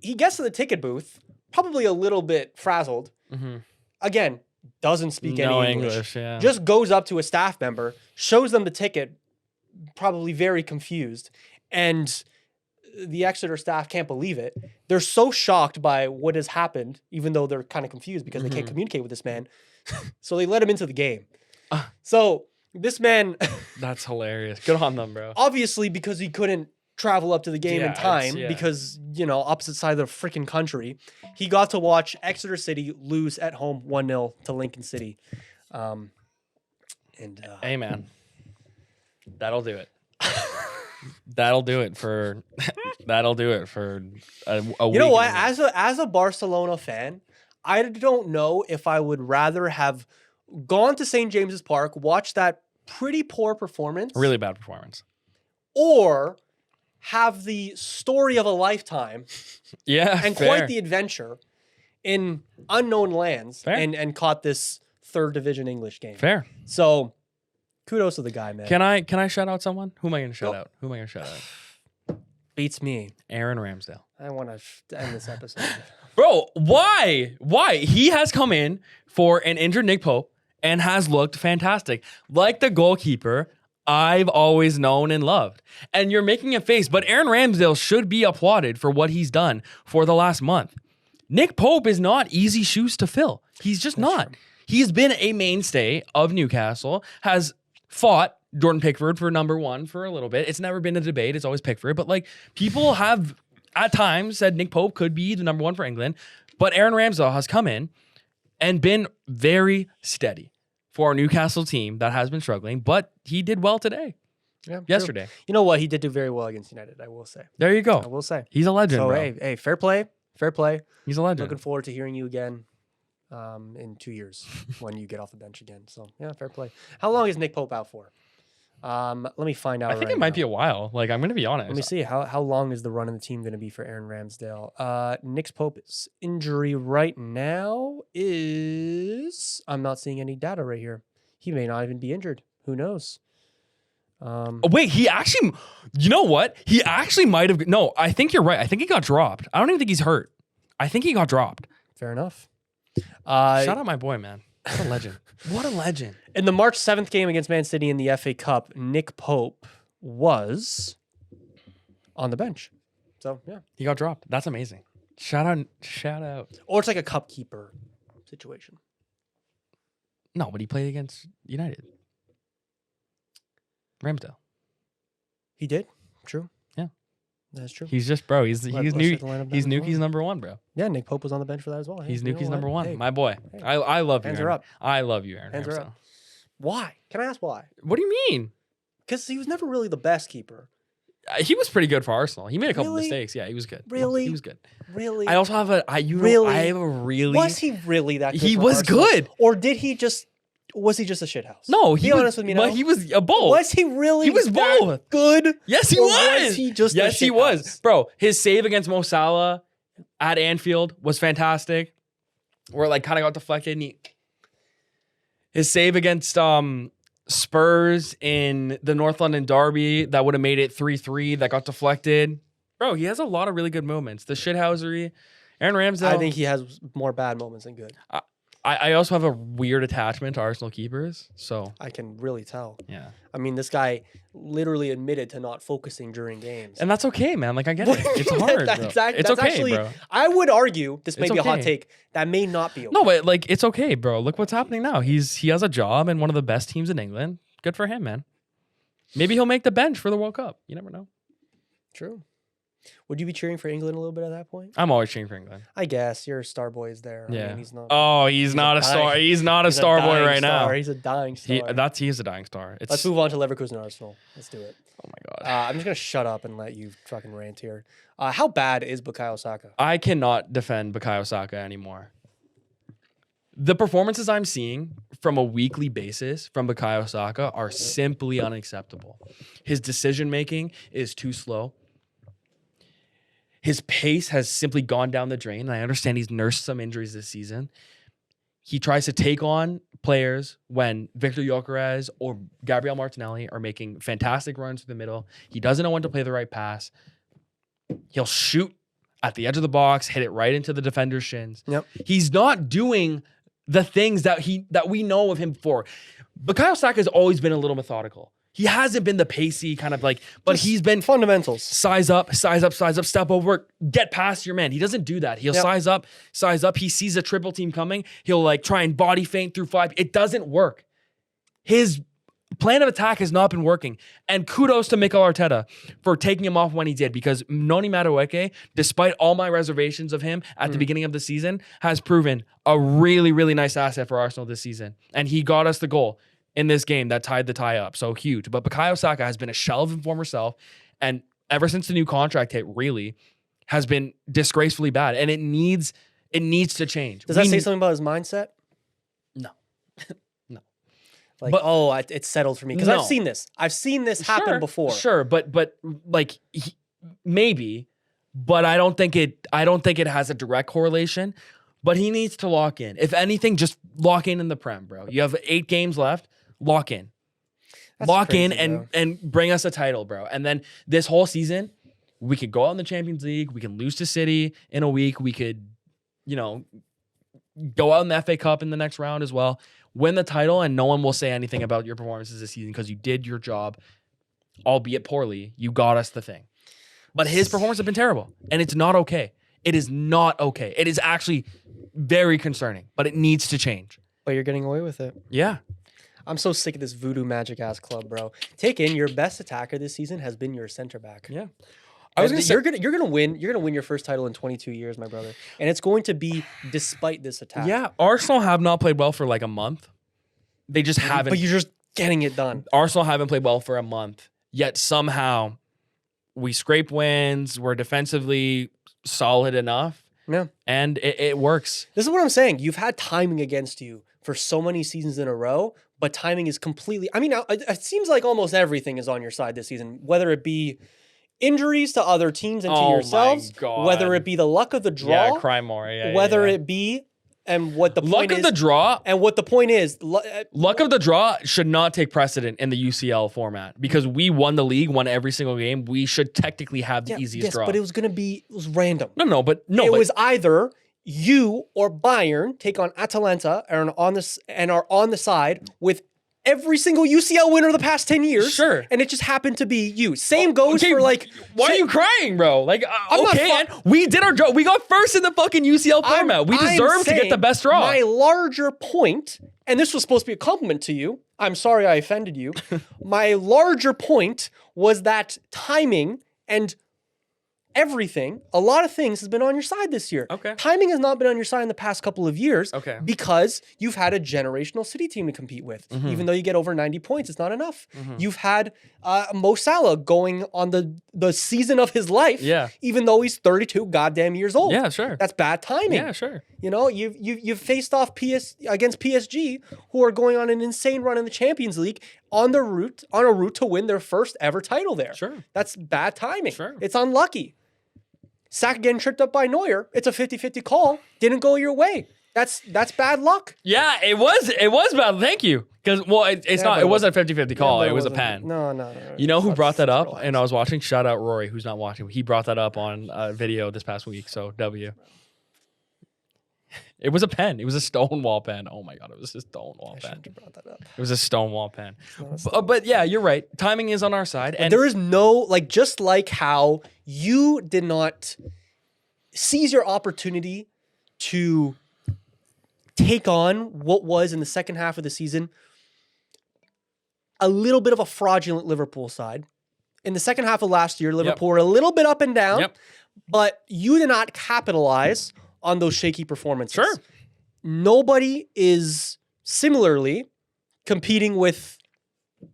he gets to the ticket booth, probably a little bit frazzled. Mhm. Again, doesn't speak No any English. English, yeah. Just goes up to a staff member, shows them the ticket, probably very confused, and the Exeter staff can't believe it. They're so shocked by what has happened, even though they're kind of confused because they can't Mhm. communicate with this man. So they let him into the game. Ah. So this man, That's hilarious. Good on them, bro. obviously, because he couldn't travel up to the game Yeah, in it's- time, yeah. because, opposite side of the freaking country, he got to watch Exeter City lose at home 1-0 to Lincoln City. Hey, man. That'll do it. That'll do it for a week. You know what? As a Barcelona fan, I don't know if I would rather have gone to St. James's Park, watched that pretty poor performance, Really bad performance. or have the story of a lifetime Yeah, and fair. quite the adventure in unknown lands Fair. and caught this third division English game. Fair. So kudos to the guy, man. Can I shout out someone? Who am I going to shout Go. out? Who am I going to shout out? Beats me. Aaron Ramsdale. I want to end this episode. Bro, why? Why? He has come in for an injured Nick Pope and has looked fantastic. Like the goalkeeper I've always known and loved. And you're making a face, but Aaron Ramsdale should be applauded for what he's done for the last month. Nick Pope is not easy shoes to fill. He's just not. He's been a mainstay of Newcastle, has fought Jordan Pickford for number one for a little bit. It's never been a debate. It's always Pickford. But like people have at times said Nick Pope could be the number one for England. But Aaron Ramsdale has come in and been very steady for a Newcastle team that has been struggling. But he did well today, Yeah, true. yesterday. You know what? He did do very well against United, I will say. There you I go. will say. He's a legend, So, bro. hey, fair play. Fair play. He's a legend. Looking forward to hearing you again in 2 years when you get off the bench again. So, yeah, fair play. How long is Nick Pope out for? Let me find out. I think right it might now. be a while. Like, I'm going to be honest. Let me see how long is the run of the team going to be for Aaron Ramsdale? Nick Pope's injury right now is I'm not seeing any data right here. He may not even be injured. Who knows? Oh, wait, he actually, you know what? He actually might have. No, I think you're right. I think he got dropped. I don't even think he's hurt. I think he got dropped. Fair enough. Shout out my boy, man. What a legend. What a legend. In the March 7th game against Man City in the FA Cup, Nick Pope was on the bench. So, yeah. He got dropped. That's amazing. Shout out. Shout out. Or it's like a cup keeper situation. No, but he played against United. Ramsdale. He did? True. Yeah. That's true. He's just, bro. He's Let's new. set the lineup down He's as well. Nuki's number one, bro. Yeah, Nick Pope was on the bench for that as well. Hey, He's you know Nuki's what? number one. Hey, My boy. hey. I love you. Hands are Aaron. up. I love you, Aaron. Hands are Ramsdale. up. Why? Can I ask why? What do you mean? Because he was never really the best keeper. He was pretty good for Arsenal. He made a couple Really? mistakes. Yeah, he was good. Really? He was good. Really? I also have I Really? have a really. Was he really that good? He for was Arsenal? good. Or did he just was he just a shithouse? No, Be was, honest with me now. But he was a both. Was he really He was that both. good? Yes, he Or was. was he just a yes, he was. shithouse? Bro, his save against Mo Salah at Anfield was fantastic. Where it like kind of got deflected. And his save against Spurs in the North London derby that would have made it 3-3 that got deflected. Bro, he has a lot of really good moments. The shithousery. Aaron Ramsdale. I think he has more bad moments than good. I also have a weird attachment to Arsenal keepers. So, I can really tell. yeah. I mean, this guy literally admitted to not focusing during games. And that's okay, man. Like, I get What it. do you It's mean? hard, That's bro. exact- It's that's okay, actually- bro. I would argue this may It's be a hot okay. take. That may not be okay. No, but like it's okay, bro. Look what's happening now. He has a job in one of the best teams in England. Good for him, man. Maybe he'll make the bench for the World Cup. You never know. True. Would you be cheering for England a little bit at that point? I'm always cheering for England. I guess your star boy is there. I Yeah. mean, he's not. Oh, he's not a star. dying- He's not a he's star boy dying right star. now. He's a dying He star. is a dying star. It's Let's move on to Leverkusen Arsenal. Let's do it. oh my god. I'm just gonna shut up and let you fucking rant here. How bad is Bukayo Saka? I cannot defend Bukayo Saka anymore. The performances I'm seeing from a weekly basis from Bukayo Saka are simply unacceptable. His decision making is too slow. His pace has simply gone down the drain. And I understand he's nursed some injuries this season. He tries to take on players when Victor Gyökeres or Gabriel Martinelli are making fantastic runs through the middle. He doesn't know when to play the right pass. He'll shoot at the edge of the box, hit it right into the defender's shins. Yep. He's not doing the things that we know of him for. Bukayo Saka has always been a little methodical. He hasn't been the pacey kind of like, but Just he's been fundamentals. size up, step over, get past your man. He doesn't do that. He'll Yep. size up. He sees a triple team coming. He'll like try and body feint through five. It doesn't work. His plan of attack has not been working. And kudos to Mikel Arteta for taking him off when he did, because Noni Madueke, despite all my reservations of him at the beginning of the season, has proven a really, really nice asset for Arsenal this season. And he got us the goal in this game that tied the tie up. So huge. But Bukayo Saka has been a shell of his former self. And ever since the new contract hit, really has been disgracefully bad. And it needs to change. Does that We say need- something about his mindset? No. Like, But- it's settled for me because No. I've seen this. I've seen this happen Sure, before. Sure, but like maybe, but I don't think it has a direct correlation. But he needs to lock in. If anything, just lock in the Prem, bro. You have 8 games left. Lock in. That's Lock in crazy, bro. and bring us a title, bro. And then this whole season, we could go out in the Champions League. We can lose to City in a week. We could, go out in the FA Cup in the next round as well. Win the title, and no one will say anything about your performances this season because you did your job, albeit poorly. You got us the thing. But his performance has been terrible, and it's not okay. It is not okay. It is actually very concerning, but it needs to change. But you're getting away with it. Yeah. I'm so sick of this voodoo magic ass club, bro. Take in your best attacker this season has been your center back. Yeah. I was And gonna say, you're gonna win. You're gonna win your first title in 22 years, my brother. And it's going to be despite this attack. yeah, Arsenal have not played well for like a month. They just haven't. But you're just getting it done. Arsenal haven't played well for a month, yet somehow we scrape wins. We're defensively solid enough, Yeah. And it works. This is what I'm saying. You've had timing against you for so many seasons in a row, but timing is completely. I mean, it seems like almost everything is on your side this season, whether it be injuries to other teams and to Oh my yourselves, God. whether it be the luck of the draw, Yeah, cry more. Yeah, whether yeah. it be, and what the Luck point of is, the draw. and what the point is. Luck of the draw should not take precedent in the UCL format because we won the league, won every single game. We should technically have the easiest draw. But it was random. But It was either you or Bayern take on Atalanta and are on the side with every single UCL winner of the past 10 years. Sure. And it just happened to be you. Same goes for like. Why are you crying, bro? Like, I'm okay, not and we did our job. We got first in the fucking UCL format. We deserve to get the best draw. My larger point, and this was supposed to be a compliment to you. I'm sorry I offended you. My larger point was that timing and everything, a lot of things has been on your side this year. Okay. Timing has not been on your side in the past couple of years. Okay. Because you've had a generational City team to compete with. Mm-hmm. Even though you get over 90 points, it's not enough. You've had Mo Salah going on the season of his life. Yeah. Even though he's 32 goddamn years old. Yeah, sure. That's bad timing. Yeah, sure. You know, you've faced off against PSG, who are going on an insane run in the Champions League on a route to win their first ever title there. Sure. That's bad timing. Sure. It's unlucky. Saka getting tripped up by Neuer. It's a 50-50 call. Didn't go your way. That's bad luck. Yeah, it was bad. Thank you. Because, it's not. It wasn't a 50-50 call. but it was a wasn't. pen. No. You know who brought that up? relax. And I was watching. Shout out Rory, who's not watching. He brought that up on video this past week. So W. It was a pen. It was a Stonewall pen. Oh my God, it was a Stonewall I pen. shouldn't have brought that up. It was a Stonewall pen. But yeah, you're right. Timing is on our side. And There is no, just like how you did not seize your opportunity to take on what was in the second half of the season a little bit of a fraudulent Liverpool side. In the second half of last year, Liverpool were a little bit up and down, Yep. but you did not capitalize on those shaky performances. Sure. Nobody is similarly competing with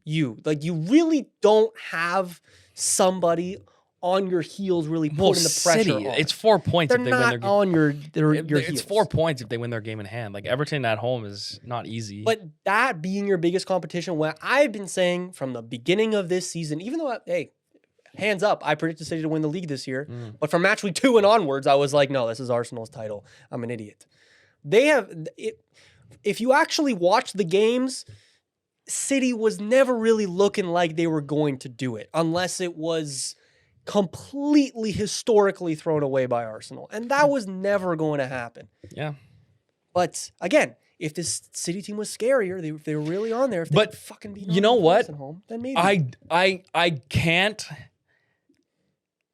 you. Like, you really don't have somebody on your heels really putting the pressure City, on. it's 4 points They're if they win their not game. on your It's heels. 4 points if they win their game in hand. Like Everton at home is not easy. But that being your biggest competition, what I've been saying from the beginning of this season, even though, hey, hands up, I predicted City to win the league this year. But from match week 2 and onwards, I was like, no, this is Arsenal's title. I'm an idiot. They have it. If you actually watch the games, City was never really looking like they were going to do it unless it was completely historically thrown away by Arsenal. And that was never going to happen. yeah. But again, if this City team was scarier, if they were really on there, if they But could fucking be you know what? at home, then maybe. I can't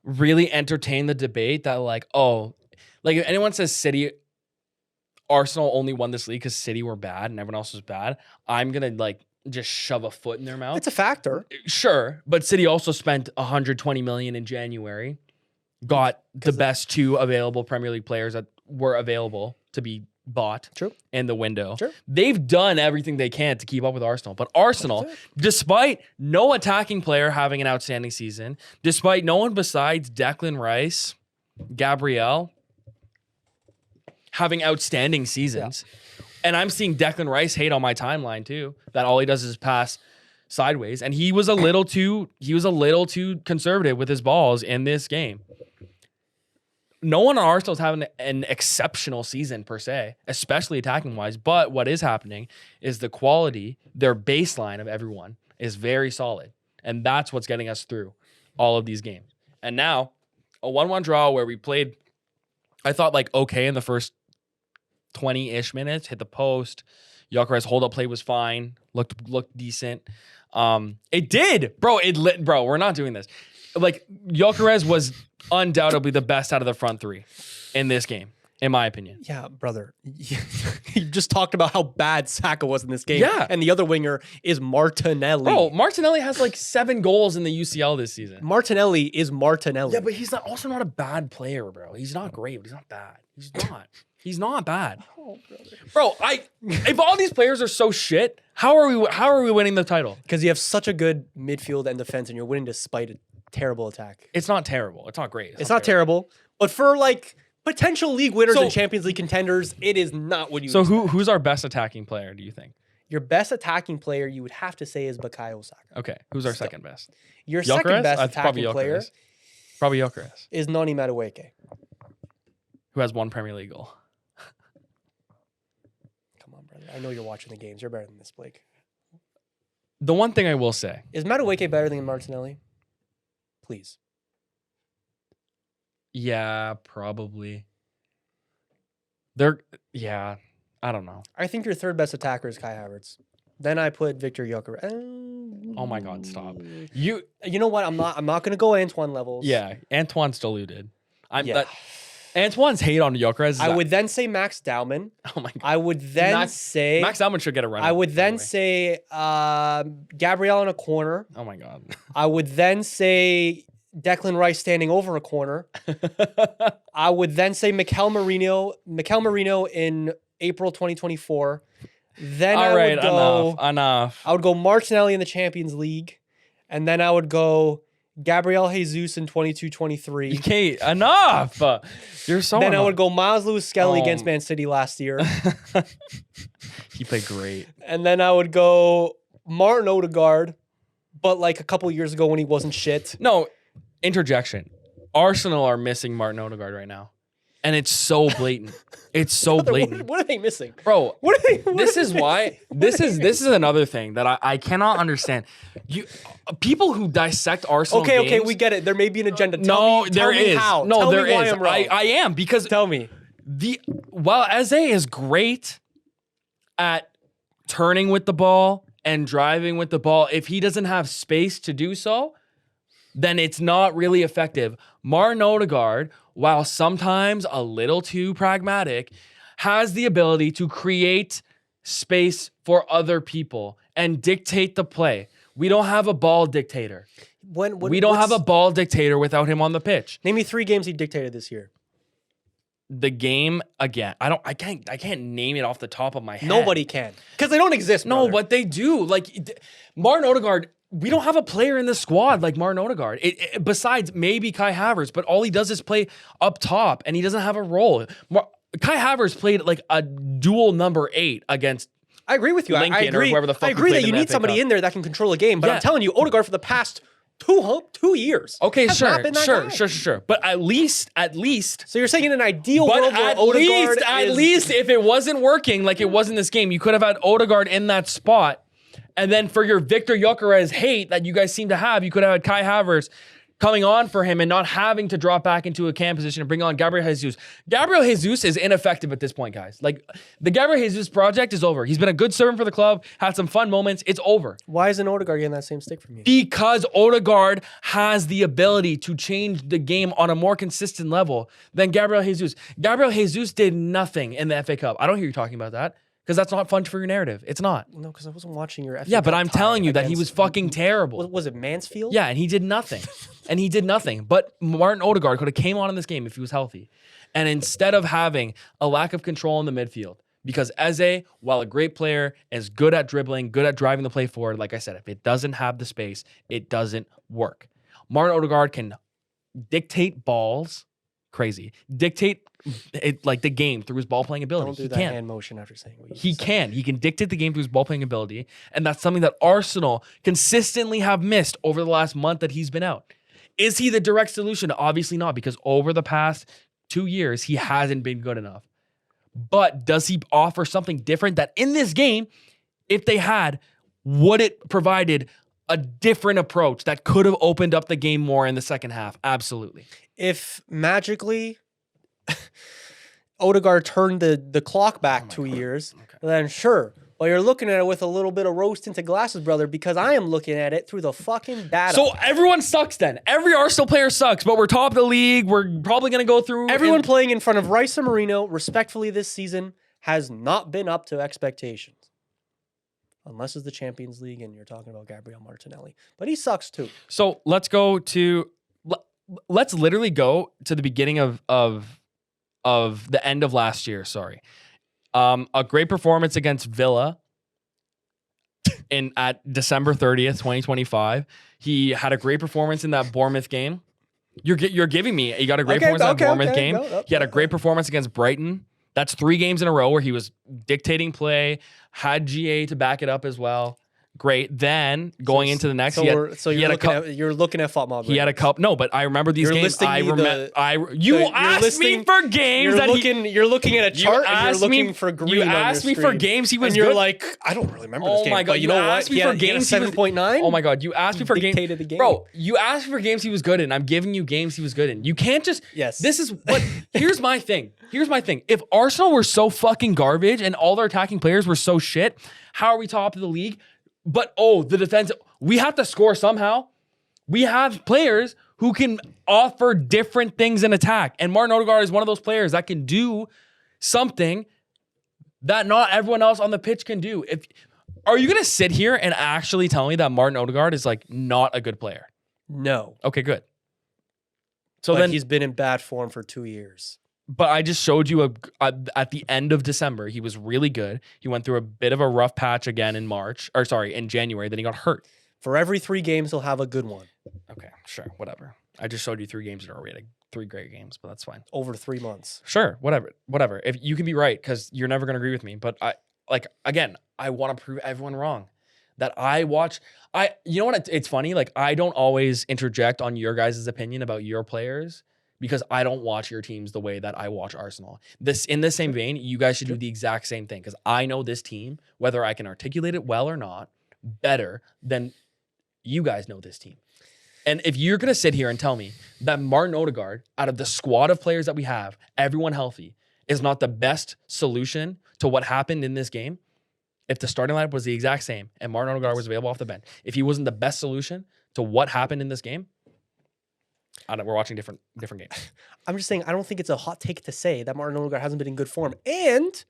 really entertain the debate that like if anyone says City Arsenal only won this league because City were bad and everyone else was bad, I'm gonna just shove a foot in their mouth. It's a factor. Sure, but City also spent 120 million in January, got the best 2 available Premier League players that were available to be bought True. in the window. Sure. They've done everything they can to keep up with Arsenal. But Arsenal, despite no attacking player having an outstanding season, despite no one besides Declan Rice, Gabriel having outstanding seasons, and I'm seeing Declan Rice hate on my timeline too, that all he does is pass sideways. And he was a little too conservative with his balls in this game. No one on Arsenal is having an exceptional season per se, especially attacking wise. But what is happening is the quality, their baseline of everyone is very solid. And that's what's getting us through all of these games. And now a 1-1 draw where we played, I thought okay in the first 20-ish minutes, hit the post. Gyökeres hold-up play was fine, looked decent. It did, bro. Bro, we're not doing this. Gyökeres was undoubtedly the best out of the front 3 in this game, in my opinion. Yeah, brother. You just talked about how bad Saka was in this game. Yeah. And the other winger is Martinelli. Bro, Martinelli has 7 goals in the UCL this season. Martinelli is Martinelli. Yeah, but he's also not a bad player, bro. He's not great, but he's not bad. He's not. He's not bad. Oh, brother. Bro, if all these players are so shit, how are we winning the title? Because you have such a good midfield and defense, and you're winning despite a terrible attack. It's not terrible. It's not great. It's not terrible. But for potential league winners So- and Champions League contenders, it is not what you So expect. who's our best attacking player, do you think? Your best attacking player, you would have to say, is Bukayo Saka. Okay. Who's our Still. second best? Your second best attacking player Probably Gyökeres, is Noni Madueke. who has 1 Premier League goal. Come on, brother. I know you're watching the games. You're better than this, Blake. The one thing I will say, Is Madueke better than Martinelli? Please. yeah, probably. I don't know. I think your third best attacker is Kai Havertz. Then I put Victor Gyökeres. Oh my God, stop. You You know what? I'm not going to go Antoine levels. Yeah, Antoine's deluded. Yeah. Antoine's hate on Gyökeres is I would then say Max Dowman. oh my God. I would then Max- say Max Almond should get a run. I would by the then way. say Gabriel in a corner. Oh my God. I would then say Declan Rice standing over a corner. I would then say Mikel Marino in April 2024. Then All I right, would go enough. I would go Martinelli in the Champions League. And then I would go Gabriel Jesus in 22-23. Okay, enough. You're so Then I enough. would go Miles Lewis Skelly against Oh. Man City last year. He played great. And then I would go Martin Odegaard, but like a couple years ago when he wasn't shit. No, interjection. Arsenal are missing Martin Odegaard right now. And it's so blatant. It's so blatant. What are they missing? Bro, What are they? what this are is they why missing? this is another thing that I cannot understand. You people who dissect Arsenal Okay, games, we get it. There may be an agenda. no, Tell me how. No, Tell there me why is. I'm wrong. I am because Tell me. while Eze is great at turning with the ball and driving with the ball, if he doesn't have space to do so, then it's not really effective. Martin Odegaard, while sometimes a little too pragmatic, has the ability to create space for other people and dictate the play. We don't have a ball dictator. We don't have a ball dictator without him on the pitch. Name me 3 games he dictated this year. The game again. I can't name it off the top of my head. Nobody can. Because they don't exist. No, brother. but they do. Like Martin Odegaard, we don't have a player in the squad like Martin Odegaard. Besides maybe Kai Havertz, but all he does is play up top, and he doesn't have a role. Kai Havertz played like a dual number 8 against. I agree with you. I Lincoln or agree. whoever the fuck I we agree played that in you the need FA somebody Cup. in there that can control a game. But Yeah. I'm telling you, Odegaard for the past 2 years. Okay, has not been that guy. sure. But at least. So you're saying in an ideal But world where at Odegaard least if it wasn't working like it was in this game, you could have had Odegaard in that spot. And then for your Victor Gyökeres hate that you guys seem to have, you could have had Kai Havertz coming on for him and not having to drop back into a cam position and bring on Gabriel Jesus. Gabriel Jesus is ineffective at this point, guys. Like, the Gabriel Jesus project is over. He's been a good servant for the club, had some fun moments. It's over. Why isn't Odegaard getting that same stick from you? Because Odegaard has the ability to change the game on a more consistent level than Gabriel Jesus. Gabriel Jesus did nothing in the FA Cup. I don't hear you talking about that because that's not fun for your narrative. It's not. No, because I wasn't watching your FA Yeah, but Cup I'm tie telling you that he against- was fucking terrible. Was it Mansfield? Yeah, and he did nothing. But Martin Odegaard could have came on in this game if he was healthy. And instead of having a lack of control in the midfield, because Eze, while a great player, is good at dribbling, good at driving the play forward, like I said, if it doesn't have the space, it doesn't work. Martin Odegaard can dictate balls, crazy, dictate it like the game through his ball playing ability. Don't do He that can. hand motion after saying what you He just said. can. He can dictate the game through his ball playing ability. And that's something that Arsenal consistently have missed over the last month that he's been out. Is he the direct solution? Obviously not, because over the past 2 years, he hasn't been good enough. But does he offer something different that in this game, if they had, would it provided a different approach that could have opened up the game more in the second half? Absolutely. If magically Odegaard turned the clock back Oh my 2 God. years, Okay. then sure. But you're looking at it with a little bit of rose tinted glasses, brother, because I am looking at it through the fucking data. So everyone sucks then. Every Arsenal player sucks, but we're top of the league. We're probably going to go through. everyone and- playing in front of Rice and Marino, respectfully, this season has not been up to expectations. Unless it's the Champions League and you're talking about Gabriel Martinelli. But he sucks too. So let's go to let's literally go to the beginning of the end of last year. Sorry, a great performance against Villa at December 30th, 2025. He had a great performance in that Bournemouth game. You're giving me. You got a great performance in that Bournemouth game. He had a great performance against Brighton. That's 3 games in a row where he was dictating play, had GA to back it up as well. Great. Then going into the next, you're looking at FOTMob. He had a cup. No, but I remember these games. You asked me for games you're looking at a chart and you're looking for green. You asked me for games he was. And you're good. like, I don't really remember this game. Oh my god! But you know what? He had 7.9. Oh my god! You asked me for games. Dictated the game. Bro, you asked me for games he was good in. I'm giving you games he was good in. You can't just. Yes. This is what. Here's my thing. If Arsenal were so fucking garbage and all their attacking players were so shit, how are we top of the league? But the defense, we have to score somehow. We have players who can offer different things in attack. And Martin Odegaard is one of those players that can do something that not everyone else on the pitch can do. Are you going to sit here and actually tell me that Martin Odegaard is like not a good player? No. Okay, good. So then he's been in bad form for 2 years. But I just showed you at the end of December, he was really good. He went through a bit of a rough patch again in January. Then he got hurt. For every 3 games, he'll have a good one. Okay, sure, whatever. I just showed you 3 games in a row. We had 3 great games, but that's fine. Over 3 months. Sure, whatever. If you can be right, because you're never gonna agree with me. But I want to prove everyone wrong. That you know what? It's funny. Like, I don't always interject on your guys' opinion about your players, because I don't watch your teams the way that I watch Arsenal. In the same vein, you guys should do the exact same thing, because I know this team, whether I can articulate it well or not, better than you guys know this team. And if you're going to sit here and tell me that Martin Odegaard, out of the squad of players that we have, everyone healthy, is not the best solution to what happened in this game, if the starting lineup was the exact same and Martin Odegaard was available off the bench, if he wasn't the best solution to what happened in this game, we're watching different games. I'm just saying, I don't think it's a hot take to say that Martin Odegaard hasn't been in good form. And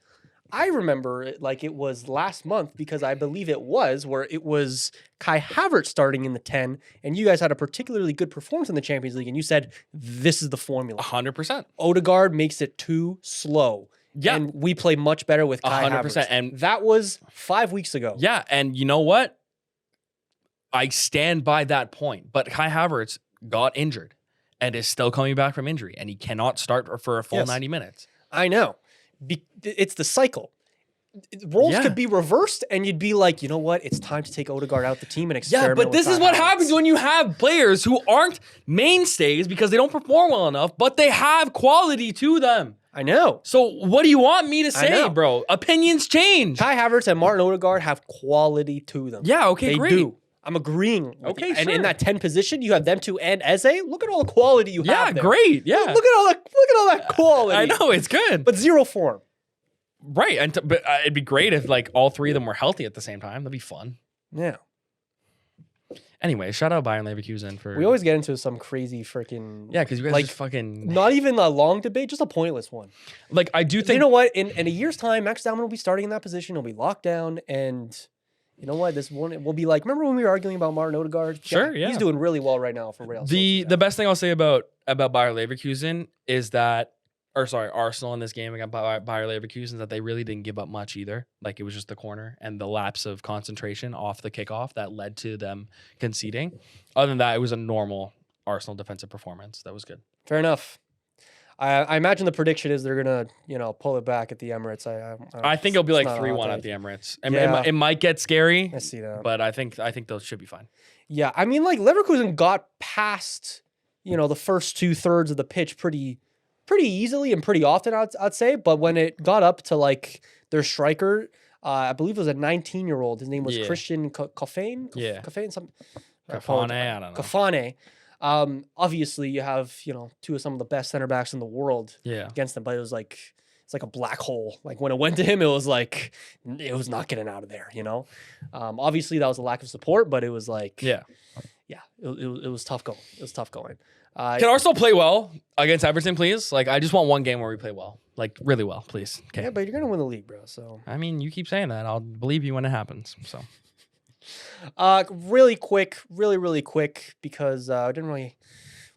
I remember it like it was last month, because I believe it was, where it was Kai Havertz starting in the 10, and you guys had a particularly good performance in the Champions League, and you said, this is the formula. 100%. Odegaard makes it too slow. Yeah. And we play much better with Kai 100%. Havertz. And that was 5 weeks ago. Yeah, and you know what? I stand by that point. But Kai Havertz got injured and is still coming back from injury, and he cannot start for a full 90 minutes. I know. It's the cycle. Roles could be reversed, and you'd be like, you know what? It's time to take Odegaard out the team and experiment. Yeah, but this is what happens when you have players who aren't mainstays because they don't perform well enough, but they have quality to them. I know. So what do you want me to say, bro? Opinions change. Kai Havertz and Martin Odegaard have quality to them. Yeah, okay, great. They do. I'm agreeing. Okay, and in that 10 position, you have them two and Eze. Look at all the quality you have there. Great. Yeah, look at all that quality. I know, it's good, but zero form. Right, but it'd be great if like all 3 of them were healthy at the same time. That'd be fun. Yeah. Anyway, shout out Bayern Leverkusen for. We always get into some crazy freaking. Yeah, because you guys just fucking. Not even a long debate, just a pointless one. Like, I do think. You know what? In a year's time, Max Dallman will be starting in that position. He'll be locked down, and you know what? This one will be like. Remember when we were arguing about Martin Odegaard? Sure, yeah. He's doing really well right now for Real. The best thing I'll say about Bayer Leverkusen is that. Arsenal in this game against Bayer Leverkusen, that they really didn't give up much either. Like, it was just the corner and the lapse of concentration off the kickoff that led to them conceding. Other than that, it was a normal Arsenal defensive performance. That was good. Fair enough. I imagine the prediction is they're gonna, pull it back at the Emirates. I think it'll be like 3-1 at the Emirates. It might get scary. I see that, but I think those should be fine. Yeah, I mean, like, Leverkusen got past, the first 2/3 of the pitch pretty easily and pretty often, I'd say. But when it got up to like their striker, I believe it was a 19-year-old. His name was Christian Kofane. Kofane, something. Kafane, I don't know. Kafane. Obviously, you have 2 of some of the best center backs in the world against them, but it was like it's like a black hole. Like, when it went to him, it was like it was not getting out of there. Obviously that was a lack of support, but it was like it was tough going. It was tough going. Can Arsenal play well against Everton, please? Like, I just want one game where we play well. Like, really well, please. Okay. Yeah, but you're going to win the league, bro, so. I mean, you keep saying that. I'll believe you when it happens, so. Really quick, because I wouldn't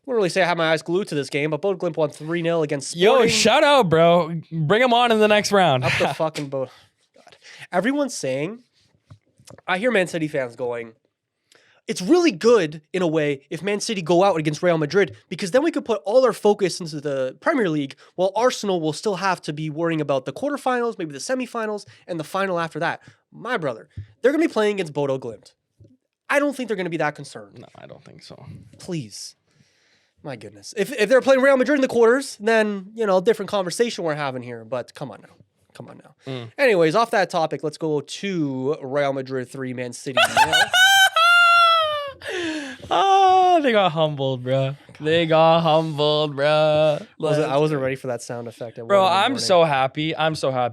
really say I had my eyes glued to this game, but Bode Glimt won 3-0 against Sporting. Yo, shout out, bro. Bring them on in the next round. Up the fucking boat. God. Everyone's saying, I hear Man City fans going, it's really good in a way if Man City go out against Real Madrid, because then we could put all our focus into the Premier League, while Arsenal will still have to be worrying about the quarterfinals, maybe the semifinals, and the final after that. My brother, they're going to be playing against Bodo Glimt. I don't think they're going to be that concerned. No, I don't think so. Please. My goodness. If they're playing Real Madrid in the quarters, then, different conversation we're having here. But come on now. Anyways, off that topic, let's go to Real Madrid 3, Man City 0. Oh, they got humbled, bro. I wasn't ready for that sound effect. Bro, I'm so happy.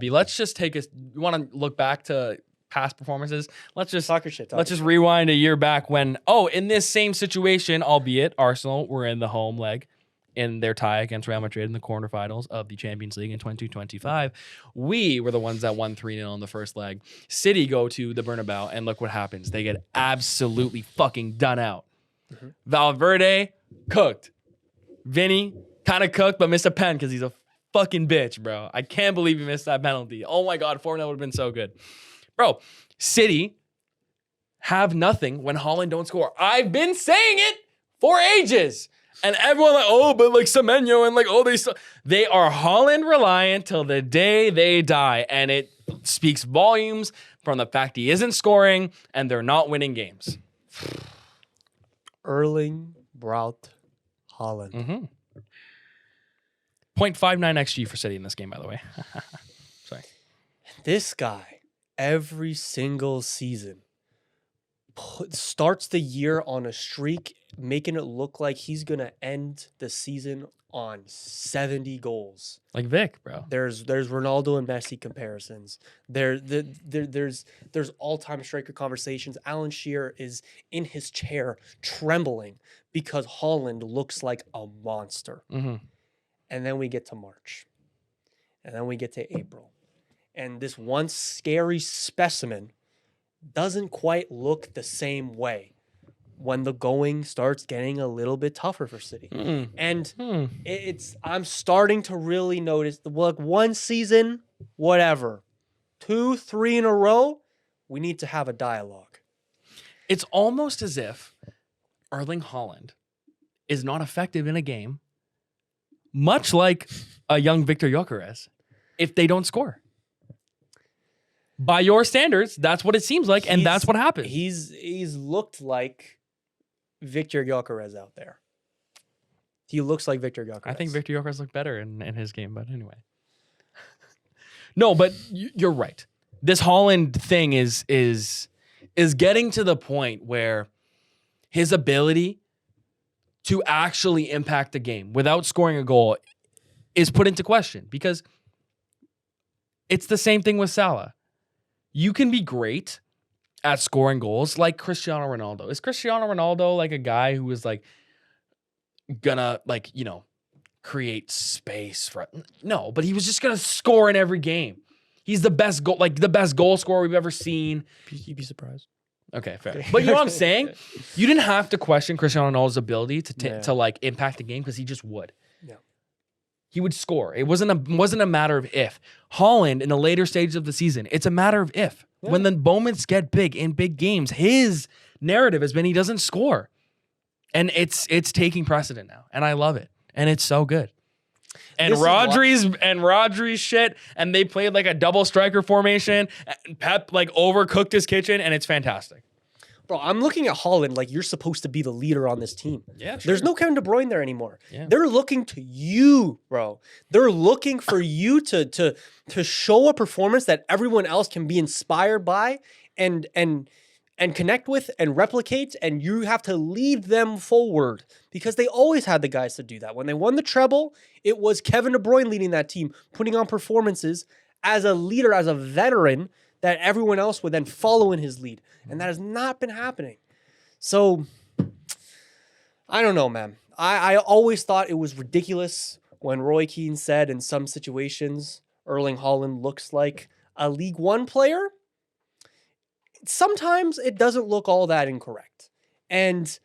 Let's just take you want to look back to past performances? Let's just talk your shit. Let's just rewind a year back when, in this same situation, albeit Arsenal were in the home leg in their tie against Real Madrid in the quarterfinals of the Champions League in 2025. We were the ones that won 3-0 in the first leg. City go to the Bernabeu, and look what happens. They get absolutely fucking done out. Mm-hmm. Valverde, cooked. Vinny, kind of cooked, but missed a pen because he's a fucking bitch, bro. I can't believe he missed that penalty. Oh my God, 4-0 would have been so good. Bro, City have nothing when Haaland don't score. I've been saying it for ages. And everyone but Semenyo and they are Haaland reliant till the day they die. And it speaks volumes from the fact he isn't scoring and they're not winning games. Erling Braut Haaland. 0.59 XG for City in this game, by the way. Sorry. This guy, every single season, starts the year on a streak, making it look like he's going to end the season on 70 goals. Like Vic, bro. There's Ronaldo and Messi comparisons. There's all-time striker conversations. Alan Shearer is in his chair trembling because Haaland looks like a monster. Mm-hmm. And then we get to March. And then we get to April. And this one scary specimen doesn't quite look the same way when the going starts getting a little bit tougher for City. Mm-mm. And I'm starting to really notice one season, whatever. 2, 3 in a row, we need to have a dialogue. It's almost as if Erling Haaland is not effective in a game, much like a young Victor Gyökeres, if they don't score. By your standards, that's what it seems like, and that's what happened. He's looked like Victor Gyökeres out there. He looks like Victor Gyökeres. I think Victor Gyökeres looked better in his game, but anyway. No, but you're right. This Haaland thing is getting to the point where his ability to actually impact the game without scoring a goal is put into question, because it's the same thing with Salah. You can be great at scoring goals like Cristiano Ronaldo. Is Cristiano Ronaldo like a guy who is gonna create space for? No, but he was just gonna score in every game. He's the best goal scorer we've ever seen. You'd be surprised. Okay, fair. But you know what I'm saying? You didn't have to question Cristiano Ronaldo's ability to impact the game, because he just would. Yeah. He would score. It wasn't a matter of if. Haaland in the later stages of the season, it's a matter of if. Yeah. When the moments get big in big games, his narrative has been he doesn't score. And it's taking precedent now. And I love it. And it's so good. And Rodri's shit, and they played like a double striker formation, and Pep overcooked his kitchen, and it's fantastic. Bro, I'm looking at Haaland like you're supposed to be the leader on this team. Yeah, sure. There's no Kevin De Bruyne there anymore. Yeah. They're looking to you, bro. They're looking for you to show a performance that everyone else can be inspired by and connect with and replicate, and you have to lead them forward, because they always had the guys to do that. When they won the treble, it was Kevin De Bruyne leading that team, putting on performances as a leader, as a veteran, that everyone else would then follow in his lead. And that has not been happening. So, I don't know, man. I always thought it was ridiculous when Roy Keane said in some situations, Erling Haaland looks like a League One player. Sometimes it doesn't look all that incorrect. And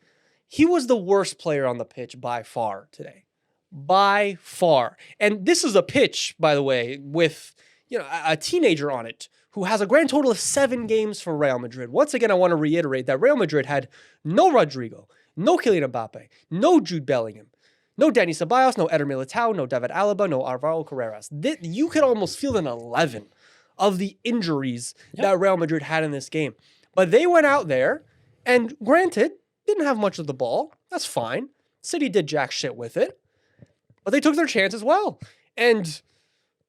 he was the worst player on the pitch by far today. By far. And this is a pitch, by the way, with a teenager on it who has a grand total of 7 games for Real Madrid. Once again, I want to reiterate that Real Madrid had no Rodrigo, no Kylian Mbappe, no Jude Bellingham, no Dani Ceballos, no Eder Militao, no David Alaba, no Alvaro Carreras. You could almost feel an 11 of the injuries that Real Madrid had in this game. But they went out there and, granted, didn't have much of the ball. That's fine. City did jack shit with it. But they took their chance as well. And,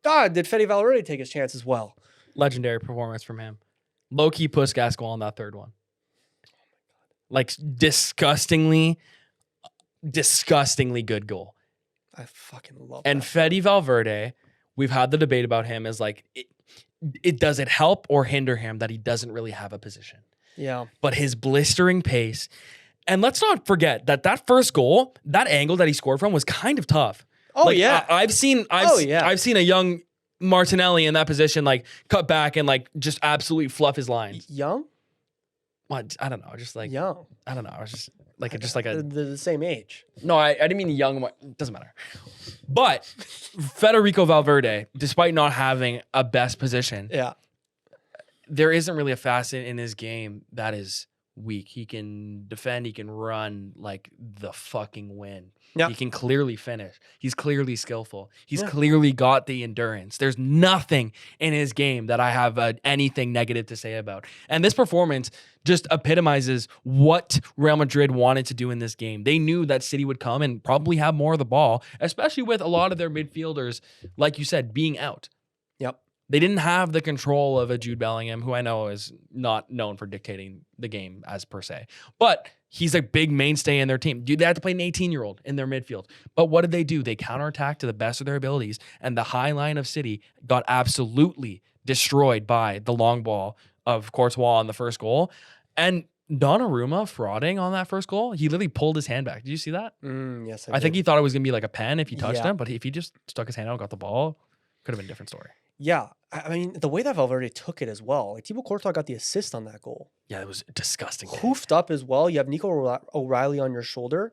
God, did Fede Valverde take his chance as well. Legendary performance from him. Low-key Puskas goal on that third one. Like, disgustingly good goal. I fucking love And that. Fede Valverde, we've had the debate about him as like, does it help or hinder him that he doesn't really have a position? Yeah. But his blistering pace, and let's not forget that first goal, that angle that he scored from was kind of tough. Oh, like, yeah. I've seen a young Martinelli in that position, like cut back and like just absolutely fluff his lines. Young? What? I don't know. Just like Young. I don't know. I was just like They're the same age. No, I didn't mean young. It doesn't matter. But Federico Valverde, despite not having a best position, Yeah. there isn't really a facet in his game that is weak. He can defend. He can run like the fucking wind. Yeah. He can clearly finish. He's clearly skillful. He's clearly got the endurance. There's nothing in his game that I have anything negative to say about. And this performance just epitomizes what Real Madrid wanted to do in this game. They knew that City would come and probably have more of the ball, especially with a lot of their midfielders, like you said, being out. Yep. They didn't have the control of a Jude Bellingham, who I know is not known for dictating the game as per se. But he's a big mainstay in their team. Dude, they had to play an 18-year-old in their midfield. But what did they do? They counterattacked to the best of their abilities, and the high line of City got absolutely destroyed by the long ball of Courtois on the first goal. And Donnarumma frauding on that first goal, he literally pulled his hand back. Did you see that? Yes, I think he thought it was going to be like a pen if he touched Yeah. him, but if he just stuck his hand out and got the ball, could have been a different story. Yeah. I mean, the way that Valverde took it as well. Like, Thibaut Courtois got the assist on that goal. Yeah, it was disgusting. Hoofed up as well. You have Nico O'Reilly on your shoulder.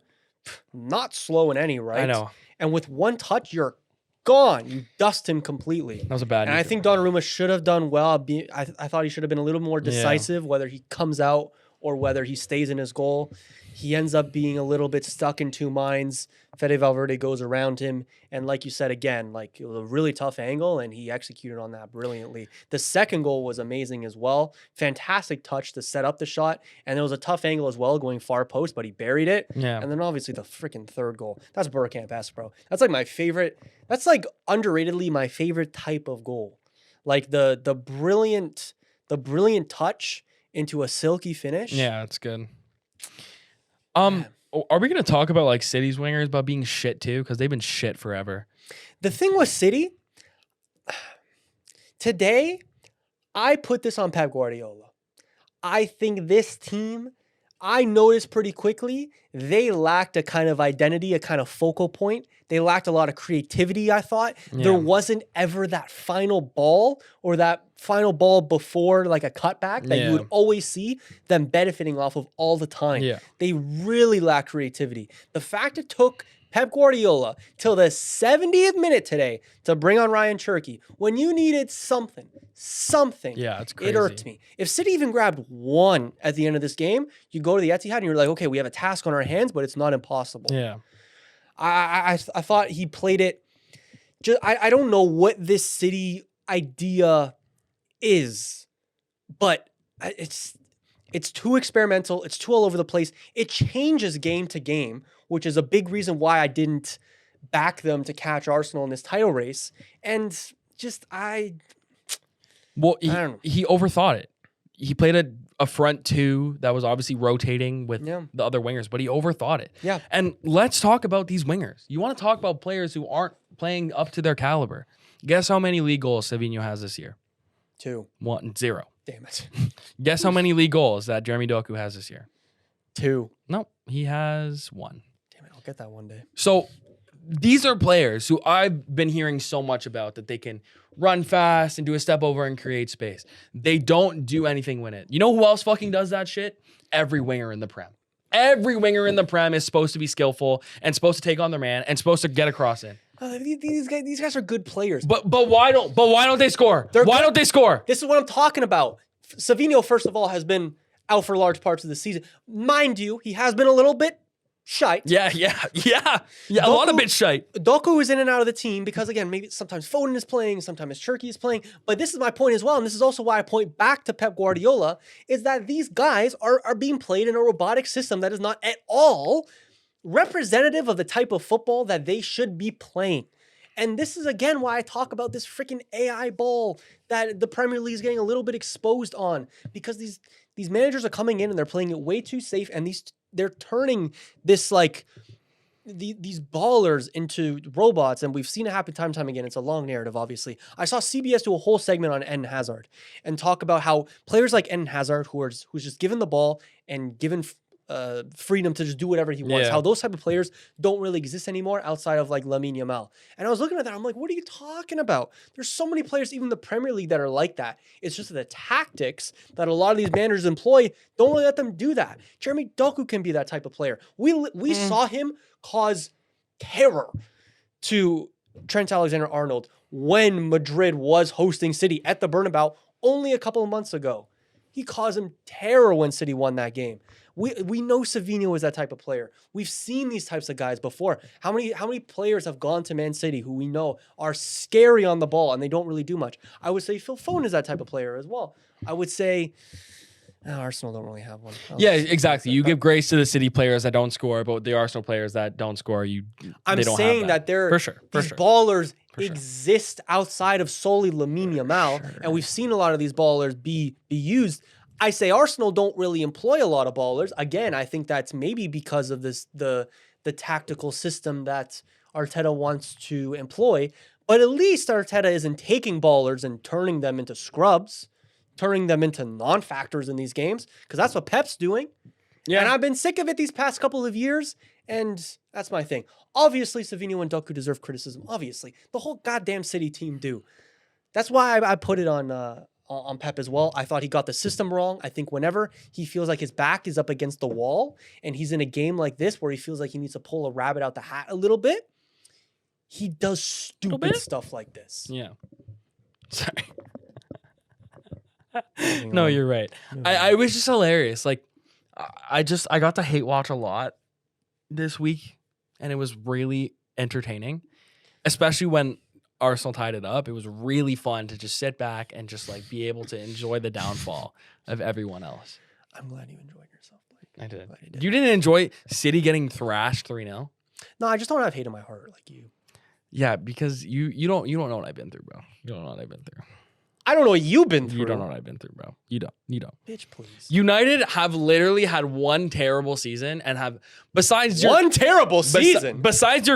Not slow in any, right? I know. And with one touch, you're gone. You dust him completely. That was a bad And I think Donnarumma should have done well. I thought he should have been a little more decisive, whether he comes out or whether he stays in his goal. He ends up being a little bit stuck in two minds. Fede Valverde goes around him. And like you said, again, like it was a really tough angle and he executed on that brilliantly. The second goal was amazing as well. Fantastic touch to set up the shot. And there was a tough angle as well going far post, but he buried it. Yeah. And then obviously the freaking third goal. That's Bergkamp-esque, bro. That's like my favorite. That's like underratedly my favorite type of goal. Like the brilliant touch into a silky finish. Yeah, it's good. Are we going to talk about like City's wingers about being shit too? Because they've been shit forever. The thing with City, today, I put this on Pep Guardiola. I think this team, I noticed pretty quickly, they lacked a kind of identity, a kind of focal point. They lacked a lot of creativity, I thought. Yeah. There wasn't ever that final ball or that final ball before like a cutback that you would always see them benefiting off of all the time. Yeah. They really lack creativity. The fact it took Pep Guardiola till the 70th minute today to bring on Ryan Cherky when you needed something. Yeah, it's crazy. It irked me. If City even grabbed one at the end of this game, you go to the Etihad and you're like, okay, we have a task on our hands, but it's not impossible. Yeah. I thought he played it. I don't know what this City idea is, but it's too experimental. It's too all over the place. It changes game to game, which is a big reason why I didn't back them to catch Arsenal in this title race. And just Well, I don't know. he overthought it. He played a front two that was obviously rotating with the other wingers, but he overthought it. Yeah. And let's talk about these wingers. You want to talk about players who aren't playing up to their caliber. Guess how many league goals Savinho has this year? 2. 0. Damn it. Guess how many league goals that Jeremy Doku has this year? 2. No, he has 1. Damn it. I'll get that one day. So these are players who I've been hearing so much about, that they can run fast and do a step over and create space. They don't do anything with it. You know who else fucking does that shit? Every winger in the Prem. Every winger in the Prem is supposed to be skillful and supposed to take on their man and supposed to get a cross in. These guys are good players. But why don't they score? Why don't they score? This is what I'm talking about. Savinho, first of all, has been out for large parts of the season. Mind you, he has been a little bit shite. Yeah. A lot of bit shite. Doku is in and out of the team because, again, maybe sometimes Foden is playing, sometimes Cherki is playing. But this is my point as well, and this is also why I point back to Pep Guardiola, is that these guys are being played in a robotic system that is not at all representative of the type of football that they should be playing. And this is, again, why I talk about this freaking AI ball that the Premier League is getting a little bit exposed on, because these managers are coming in and they're playing it way too safe, and they're turning this these ballers into robots, and we've seen it happen time and time again. It's a long narrative, obviously. I saw CBS do a whole segment on Eden Hazard and talk about how players like Eden Hazard, who's just given the ball and given freedom to just do whatever he wants, how those type of players don't really exist anymore outside of like Lamine Yamal. And I was looking at that, I'm like, what are you talking about? There's so many players, even in the Premier League, that are like that. It's just the tactics that a lot of these managers employ don't really let them do that. Jeremy Doku can be that type of player. We saw him cause terror to Trent Alexander-Arnold when Madrid was hosting City at the Bernabeu only a couple of months ago. He caused him terror when City won that game. We know Savinho is that type of player. We've seen these types of guys before. How many players have gone to Man City who we know are scary on the ball and they don't really do much? I would say Phil Foden is that type of player as well. I would say Arsenal don't really have one. Yeah, exactly. You give grace to the City players that don't score, but the Arsenal players that don't score, I'm saying that they're for sure. These ballers exist outside of solely Lamine Yamal, and we've seen a lot of these ballers be used. I say Arsenal don't really employ a lot of ballers. Again, I think that's maybe because of the tactical system that Arteta wants to employ. But at least Arteta isn't taking ballers and turning them into scrubs, turning them into non-factors in these games, because that's what Pep's doing. Yeah. And I've been sick of it these past couple of years, and that's my thing. Obviously, Savinho and Doku deserve criticism. Obviously. The whole goddamn City team do. That's why I put it on Pep as well. I thought he got the system wrong. I think whenever he feels like his back is up against the wall and he's in a game like this where he feels like he needs to pull a rabbit out the hat a little bit, he does stupid stuff like this. Yeah. Sorry. No, you're right. I was just hilarious. Like, I got to hate watch a lot this week, and it was really entertaining, especially when Arsenal tied it up. It was really fun to just sit back and just like be able to enjoy the downfall of everyone else. I'm glad you enjoyed yourself, Blake. I did. You didn't enjoy City getting thrashed 3-0? No, I just don't have hate in my heart like you. Yeah, because you don't know what I've been through, bro. You don't know what I've been through. I don't know what you've been through. You don't know what I've been through, bro. You don't. Bitch, please. United have literally had one terrible season and have, besides your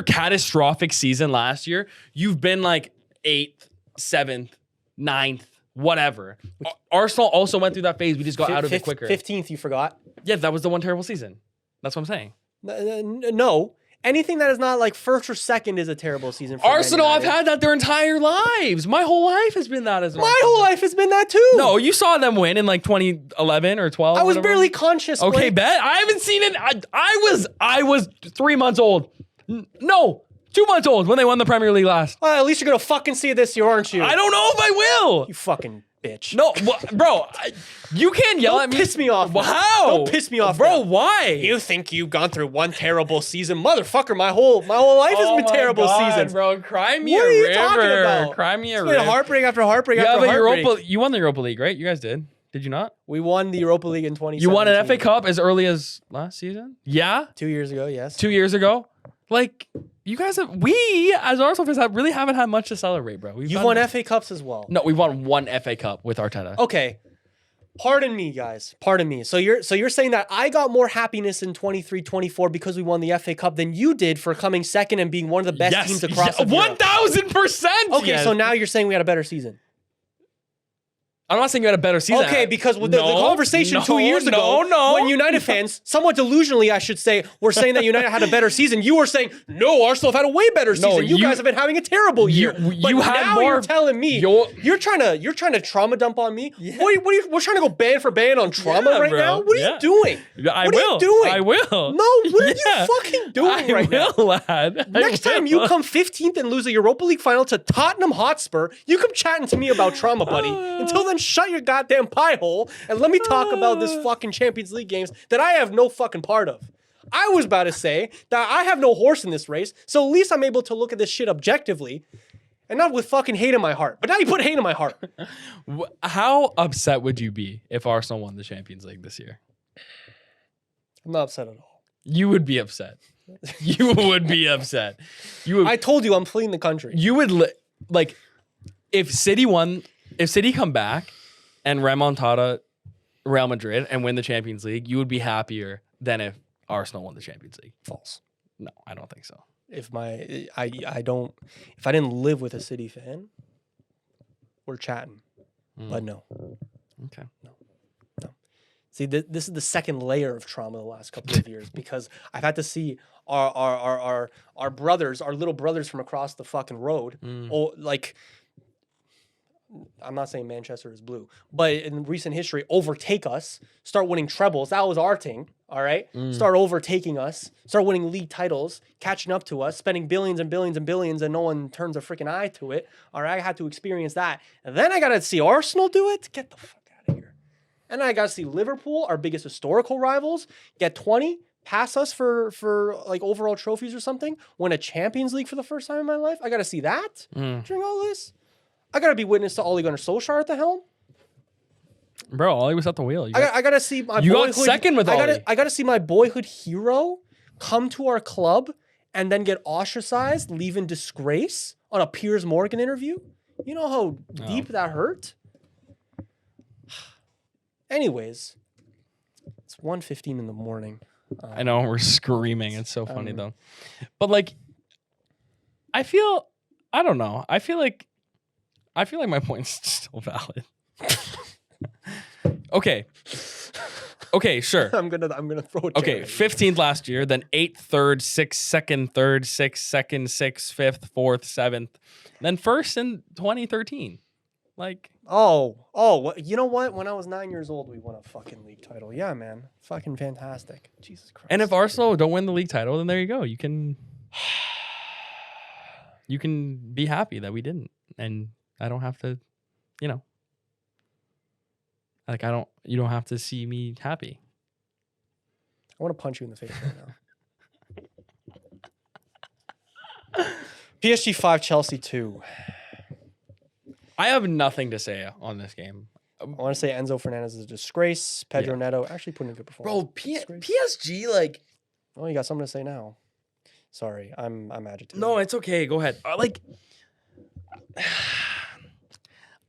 catastrophic season last year, you've been like 8th, 7th, 9th, whatever. Arsenal also went through that phase. We just got out of it quicker. 15th, you forgot. Yeah, that was the one terrible season. That's what I'm saying. No. Anything that is not like first or second is a terrible season for Arsenal. I've had that their entire lives. My whole life has been that as well. My whole life has been that too. No, you saw them win in like 2011 or 12. I was barely conscious. Okay, Blake. bet. I haven't seen it. I was 3 months old. No, 2 months old when they won the Premier League last. Well, at least you're gonna fucking see it this year, aren't you? I don't know if I will. You fucking bitch. No, bro, you can't yell at me. Piss me off. How? Don't piss me off, bro. now. Why? You think you've gone through one terrible season, motherfucker? My whole life has been terrible seasons, bro. Cry me what a are you river. talking about? Cry me a It's river. been heartbreak after heartbreak after heartbreak. You won the Europa League, right? You guys did. Did you not? We won the Europa League in 2017. You won an FA Cup as early as last season? Yeah. 2 years ago, yes. 2 years ago. Like, you guys we as Arsenal fans really haven't had much to celebrate, bro. You've won FA Cups as well. No, we won one FA Cup with Arteta. Okay. Pardon me, guys. Pardon me. So you're saying that I got more happiness in 23-24 because we won the FA Cup than you did for coming second and being one of the best teams across the 1000%. Okay, so now you're saying we had a better season. I'm not saying you had a better season. Okay, because with the conversation 2 years ago, when United fans, somewhat delusionally, I should say, were saying that United had a better season, you were saying, no, Arsenal have had a way better season. You guys have been having a terrible year. But you had now more. You're telling me you're trying to trauma dump on me. Yeah. We're trying to go band for band on trauma right now. What are you doing? What are you doing? I will. No, what are you fucking doing right now? Lad. Next time you come 15th and lose a Europa League final to Tottenham Hotspur, you come chatting to me about trauma, buddy. Until then, shut your goddamn pie hole and let me talk about this fucking Champions League games that I have no fucking part of. I was about to say that I have no horse in this race, so at least I'm able to look at this shit objectively and not with fucking hate in my heart. But now you put hate in my heart. How upset would you be if Arsenal won the Champions League this year? I'm not upset at all. You would be upset. You would be upset. I told you I'm fleeing the country. You would like if City come back and remontada Real Madrid and win the Champions League, you would be happier than if Arsenal won the Champions League. False. No, I don't think so. If I didn't live with a City fan, we're chatting. But no. Okay. No. See, this is the second layer of trauma the last couple of years because I've had to see our brothers, our little brothers from across the fucking road, I'm not saying Manchester is blue, but in recent history, overtake us, start winning trebles. That was our thing, all right? Start overtaking us, start winning league titles, catching up to us, spending billions and billions and billions, and no one turns a freaking eye to it, all right? I had to experience that. And then I got to see Arsenal do it? Get the fuck out of here. And then I got to see Liverpool, our biggest historical rivals, get 20, pass us for like overall trophies or something, win a Champions League for the first time in my life. I got to see that during all this. I got to be witness to Ole Gunnar Solskjaer at the helm. Bro, Ole was at the wheel. I got to see my You boyhood, got second with Ole. I got to see my boyhood hero come to our club and then get ostracized, leave in disgrace on a Piers Morgan interview. You know how deep that hurt? Anyways, it's 1:15 in the morning. I know, we're screaming. It's so funny, though. But, like, I don't know. I feel like my point's still valid. Okay, sure. I'm gonna throw it. Okay, 15th last year, then 8th, 3rd, 6th, 2nd, 3rd, 6th, 2nd, 6th, 5th, 4th, 7th, then 1st in 2013. Like, you know what? When I was 9 years old, we won a fucking league title. Yeah, man, fucking fantastic. Jesus Christ. And if Arsenal don't win the league title, then there you go. You can be happy that we didn't, and I don't have to, like you don't have to see me happy. I want to punch you in the face right now. PSG 5, Chelsea 2. I have nothing to say on this game. I want to say Enzo Fernandez is a disgrace. Pedro Neto actually put in a good performance. Bro, PSG, like... Oh, you got something to say now. Sorry, I'm agitated. No, it's okay. Go ahead.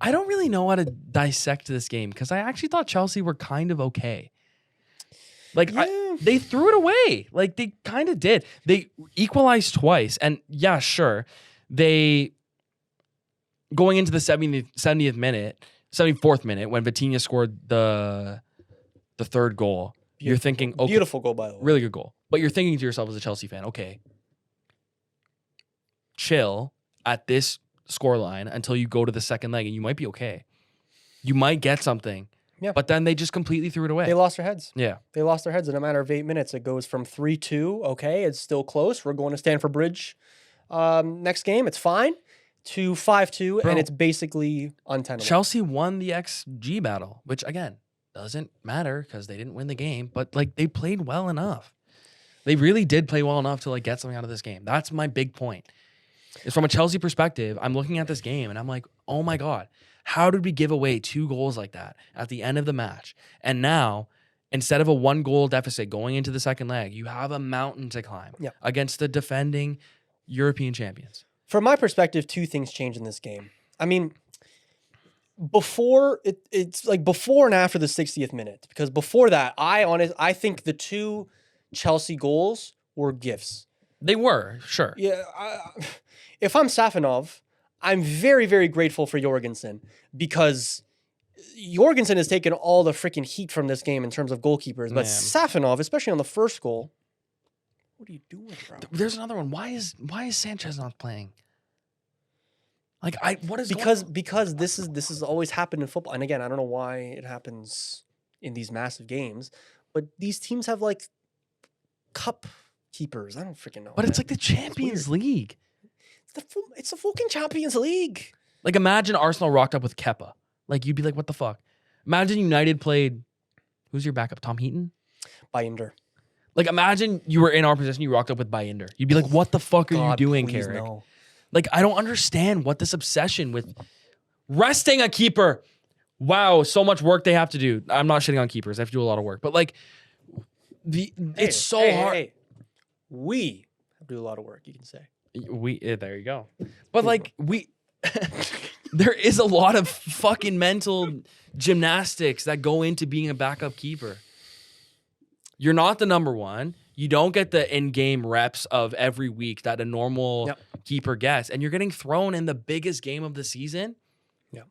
I don't really know how to dissect this game because I actually thought Chelsea were kind of okay. Like, they threw it away. Like, they kind of did. They equalized twice. And, yeah, sure, they... Going into the 74th minute, when Vitinha scored the third goal, you're thinking, okay, beautiful goal, by the way. Really good goal. But you're thinking to yourself as a Chelsea fan, okay, chill at this scoreline until you go to the second leg and you might be okay. You might get something. Yeah. But then they just completely threw it away. They lost their heads. Yeah. They lost their heads in a matter of 8 minutes. It goes from 3-2. Okay, it's still close. We're going to Stamford Bridge next game. It's fine. To 5-2, and it's basically untenable. Chelsea won the XG battle, which, again, doesn't matter because they didn't win the game, but, like, they played well enough. They really did play well enough to, like, get something out of this game. That's my big point. Is from a Chelsea perspective, I'm looking at this game, and I'm like, oh, my God, how did we give away 2 goals like that at the end of the match? And now, instead of a 1-goal deficit going into the second leg, you have a mountain to climb against the defending European champions. From my perspective, 2 things change in this game. I mean, it's like before and after the 60th minute. Because before that, I think the 2 Chelsea goals were gifts. They were, sure. Yeah. If I'm Safanov, I'm very, very grateful for Jorgensen because Jorgensen has taken all the freaking heat from this game in terms of goalkeepers, but Man. Safonov, especially on the first goal, what are you doing, bro? There's another one. Why is Sanchez not playing? Like what is Because this is always happened in football, and again, I don't know why it happens in these massive games, but these teams have like cup keepers. I don't freaking know. But it's man. like the Champions League. It's the fucking Champions League. Like imagine Arsenal rocked up with Kepa. Like you'd be like, what the fuck? Imagine United played. Who's your backup? Tom Heaton? Binder. Like imagine you were in our position, you rocked up with Binder. You'd be like, what the fuck are you God, doing, please, Carrick? no. Like I don't understand what this obsession with resting a keeper. Wow, so much work they have to do. I'm not shitting on keepers. They have to do a lot of work. But like it's so hard. Hey. We have to do a lot of work, you can say. There you go. But like there is a lot of fucking mental gymnastics that go into being a backup keeper. You're not the number one. You don't get the in-game reps of every week that a normal keeper gets, and you're getting thrown in the biggest game of the season. Yeah.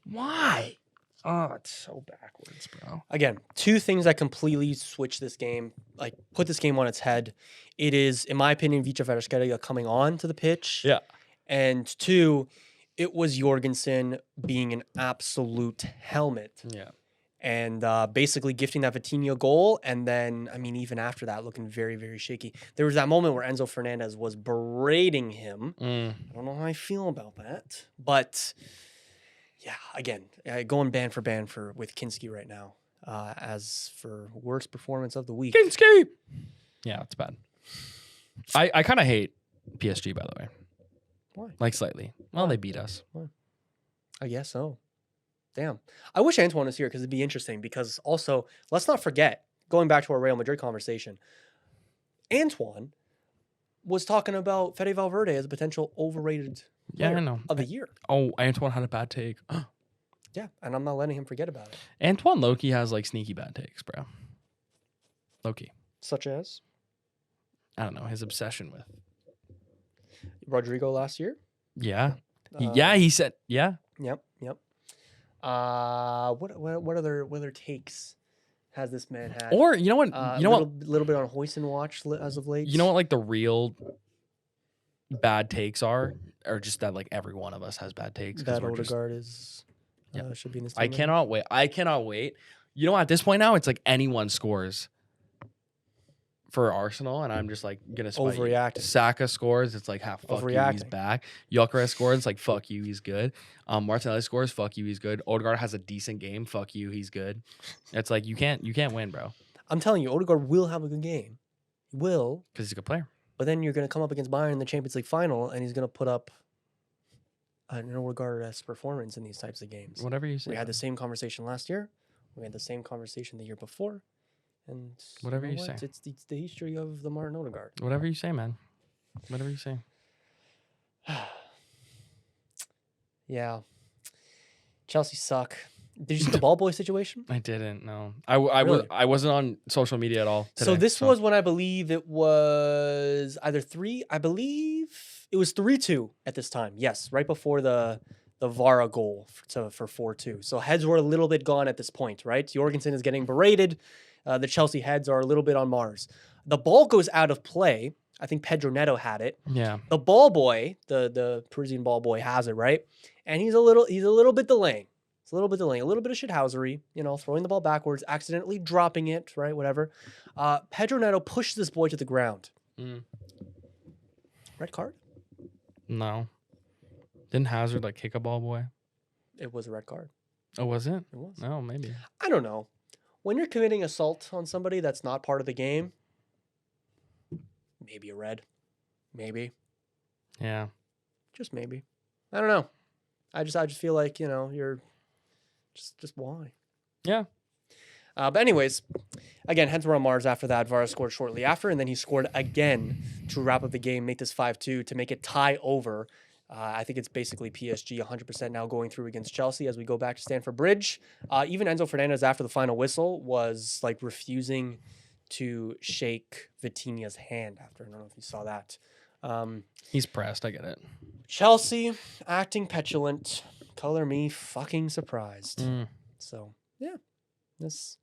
Why? Oh, it's so backwards, bro. Again, two things that completely switch this game, like put this game on its head. It is, in my opinion, Vicha Kvaratskhelia coming on to the pitch. Yeah. And two, it was Jorgensen being an absolute helmet. Yeah. And basically gifting that Vitinha goal. And then, I mean, even after that, looking very, very shaky. There was that moment where Enzo Fernandez was berating him. I don't know how I feel about that. But, yeah, again, going band for band with Kinski right now. As for worst performance of the week. Kinski! Yeah, it's bad. I kind of hate PSG, by the way. Why? Like slightly. Well, they beat us. I guess so. Damn. I wish Antoine was here because it'd be interesting. Because also, let's not forget, going back to our Real Madrid conversation, Antoine was talking about Fede Valverde as a potential overrated player I know. of the year. Oh, Antoine had a bad take. Yeah, and I'm not letting him forget about it. Antoine Loki has like sneaky bad takes, bro. Loki. Such as I don't know, his obsession with. Rodrigo last year. Yeah. He said, yeah. Yep. What other takes has this man had? Or you know what? Little bit on Hoyson watch as of late. You know what? Like the real bad takes are just that like every one of us has bad takes. That Odegaard is should be in his team. I cannot wait. You know, at this point now, it's like anyone scores for Arsenal, and I'm just like gonna spite you. Overreacting. Saka scores, it's like fuck you, he's back. Gyökeres scores, it's like fuck you, he's good. Martinelli scores, fuck you, he's good. Odegaard has a decent game, fuck you, he's good. It's like you can't win, bro. I'm telling you, Odegaard will have a good game. He will, because he's a good player. But then you're gonna come up against Bayern in the Champions League final, and he's gonna put up an Odegaard-esque performance in these types of games. Whatever you say. We had the same conversation last year. We had the same conversation the year before. And whatever you say. It's the history of the Martin Odegaard. Whatever you say, man. Whatever you say. Yeah. Chelsea suck. Did you see the ball boy situation? I didn't, no. I wasn't on social media at all today, so this was when I believe it was either 3-2 at this time. Yes, right before the Vara goal for 4-2. So heads were a little bit gone at this point, right? Jorgensen is getting berated. The Chelsea heads are a little bit on Mars. The ball goes out of play. I think Pedro Neto had it. Yeah. The ball boy, the Parisian ball boy has it, right? And he's a little bit delaying. It's a little bit delaying, a little bit of shithousery, throwing the ball backwards, accidentally dropping it, right? Whatever. Pedro Neto pushed this boy to the ground. Red card? No. Didn't Hazard kick a ball boy? It was a red card. Oh, was it? It was. No, maybe. I don't know. When you're committing assault on somebody that's not part of the game, maybe a red. Maybe. Yeah. Just maybe. I don't know. I just feel like, you're just why? Yeah. But anyways, again, heads were on Mars after that. Vara scored shortly after, and then he scored again to wrap up the game, make this 5-2 to make it tie over. I think it's basically PSG 100% now going through against Chelsea as we go back to Stamford Bridge. Even Enzo Fernandez after the final whistle was refusing to shake Vitinha's hand after. I don't know if you saw that. He's pressed. I get it. Chelsea acting petulant. Color me fucking surprised. So yeah, that's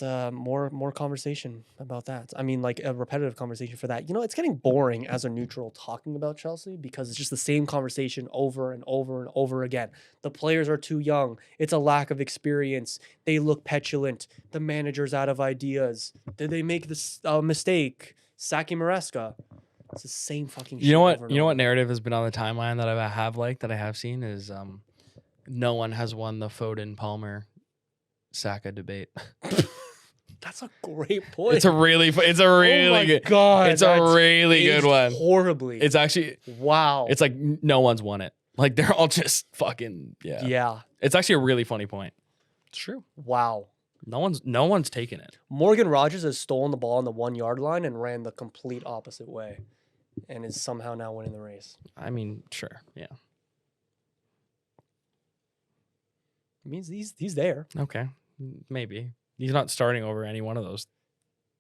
more conversation about that. I mean, like a repetitive conversation for that. It's getting boring as a neutral talking about Chelsea because it's just the same conversation over and over and over again. The players are too young. It's a lack of experience. They look petulant. The manager's out of ideas. Did they make this mistake? Saki Maresca. It's the same fucking shit. You know what? over and You know over. what narrative has been on the timeline that I have seen is no one has won the Foden Palmer Saka debate. That's a great point. It's a really good. God, It's a that's really good aged one. Horribly. It's actually. Wow. It's like no one's won it. Like they're all just fucking yeah. It's actually a really funny point. It's true. Wow. No one's taken it. Morgan Rogers has stolen the ball on the 1 yard line and ran the complete opposite way, and is somehow now winning the race. I mean, sure, yeah, It means he's there. okay, maybe he's not starting over any one of those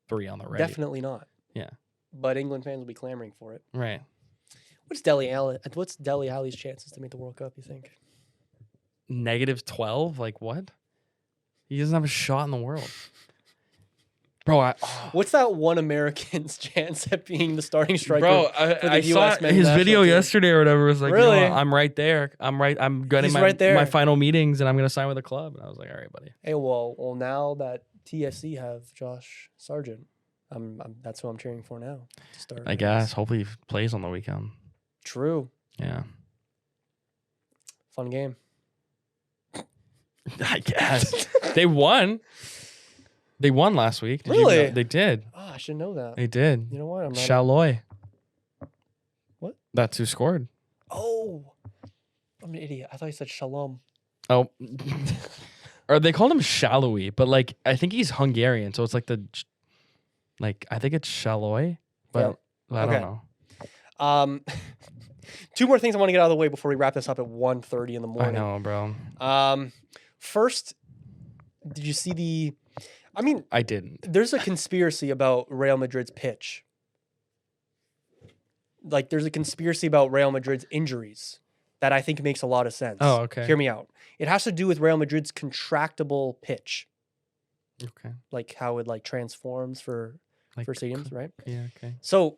three on the right. Definitely not. Yeah. But England fans will be clamoring for it. Right. What's Dele Alli's chances to make the World Cup, you think? -12. Like what? He doesn't have a shot in the world, bro. What's that one American's chance at being the starting striker? Bro, for the I saw US men's his national video team? yesterday or whatever. It was like, Really? I'm right there. I'm getting He's right there. my final meetings, and I'm gonna sign with the club. And I was like, all right, buddy. Hey, well, now that TFC have Josh Sargent, that's who I'm cheering for now to start. I guess. Hopefully, he plays on the weekend. True. Yeah. Fun game. I guess they won. They won last week. Did you Really? know? They did. Oh, I should know that. They did. You know what? I'm not. Shalloy. What? That's who scored. Oh, I'm an idiot. I thought you said Shalom. Oh, or they called him Shallowy, but like I think he's Hungarian, so it's like I think it's Shalloy, but I Okay. don't know. Two more things I want to get out of the way before we wrap this up at 1:30 in the I morning. know, bro. First, did you see I mean, I didn't. there's a conspiracy about Real Madrid's pitch. Like, there's a conspiracy about Real Madrid's injuries that I think makes a lot of sense. Oh, okay. Hear me out. It has to do with Real Madrid's contractable pitch, Okay. like how it like transforms for Like stadiums, right? Yeah. Okay. So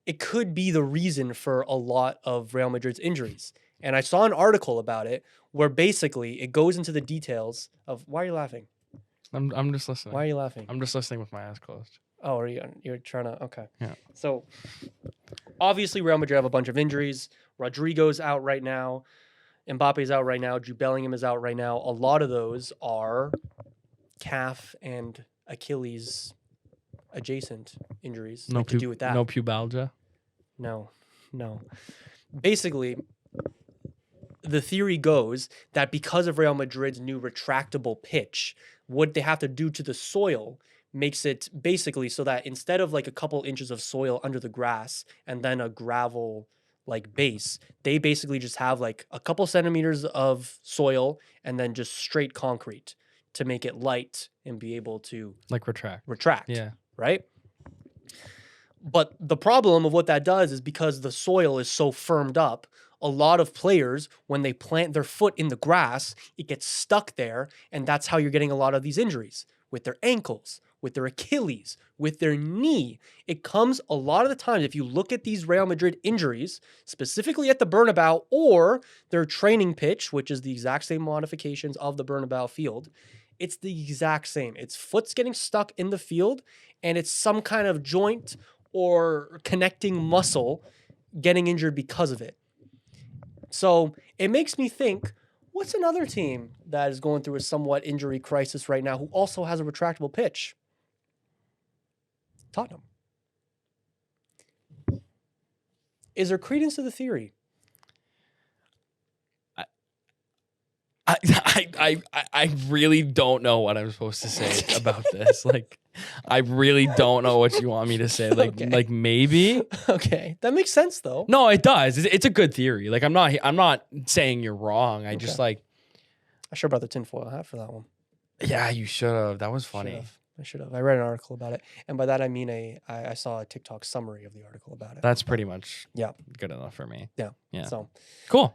it could be the reason for a lot of Real Madrid's injuries. And I saw an article about it where basically it goes into the details of why are you laughing? I'm just listening. Why are you laughing? I'm just listening with my eyes closed. Oh, you're trying to okay. Yeah. So obviously Real Madrid have a bunch of injuries. Rodrigo's out right now. Mbappe's out right now. Jude Bellingham is out right now. A lot of those are calf and Achilles adjacent injuries. No like to do with that. No pubalgia. No. Basically, the theory goes that because of Real Madrid's new retractable pitch, what they have to do to the soil makes it basically so that instead of like a couple inches of soil under the grass and then a gravel like base, they basically just have like a couple centimeters of soil and then just straight concrete to make it light and be able to Like retract. retract. Right? But the problem of what that does is because the soil is so firmed up, a lot of players, when they plant their foot in the grass, it gets stuck there. And that's how you're getting a lot of these injuries with their ankles, with their Achilles, with their knee. It comes a lot of the times, if you look at these Real Madrid injuries, specifically at the Bernabeu or their training pitch, which is the exact same modifications of the Bernabeu field, it's the exact same. It's foot's getting stuck in the field and it's some kind of joint or connecting muscle getting injured because of it. So it makes me think, what's another team that is going through a somewhat injury crisis right now who also has a retractable pitch? Tottenham. Is there credence to the theory? I really don't know what I'm supposed to say about this. Like, I really don't know what you want me to say. Like, Okay. like maybe. Okay, that makes sense though. No, it does. It's a good theory. Like, I'm not saying you're wrong. I just like, I should have brought the tinfoil hat for that one. yeah, you should have. That was funny. I should have. I read an article about it, and by that I mean I saw a TikTok summary of the article about it. That's pretty much Yeah. good enough for me. Yeah. Yeah. So Cool.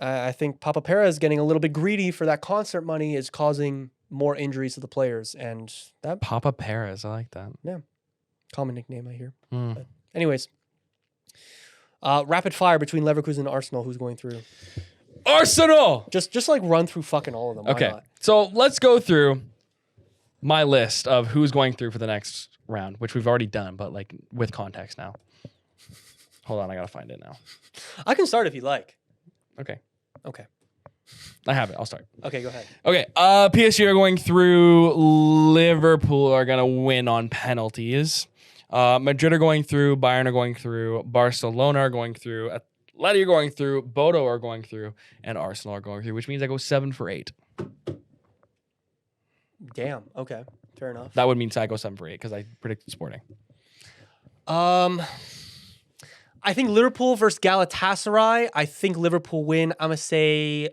I think Papa Perez getting a little bit greedy for that concert money is causing more injuries to the players, and that Papa Perez, I like that. common nickname I hear. Hmm. But anyways, rapid fire between Leverkusen and Arsenal. Who's going through? Arsenal! Just like run through fucking all of them. Why Okay, not? so let's go through my list of who's going through for the next round, which we've already done, but like with context now. Hold on, I gotta find it now. I can start if you like. Okay, Okay. I have it. I'll start. Okay, go ahead. Okay, PSG are going through. Liverpool are gonna win on penalties. Madrid are going through. Bayern are going through. Barcelona are going through. Atleti are going through. Bodo are going through, and Arsenal are going through, which means I go 7 for 8. Damn. Okay. Fair enough. That would mean I go 7 for 8 because I predicted Sporting. I think Liverpool versus Galatasaray. I think Liverpool win. I'm gonna say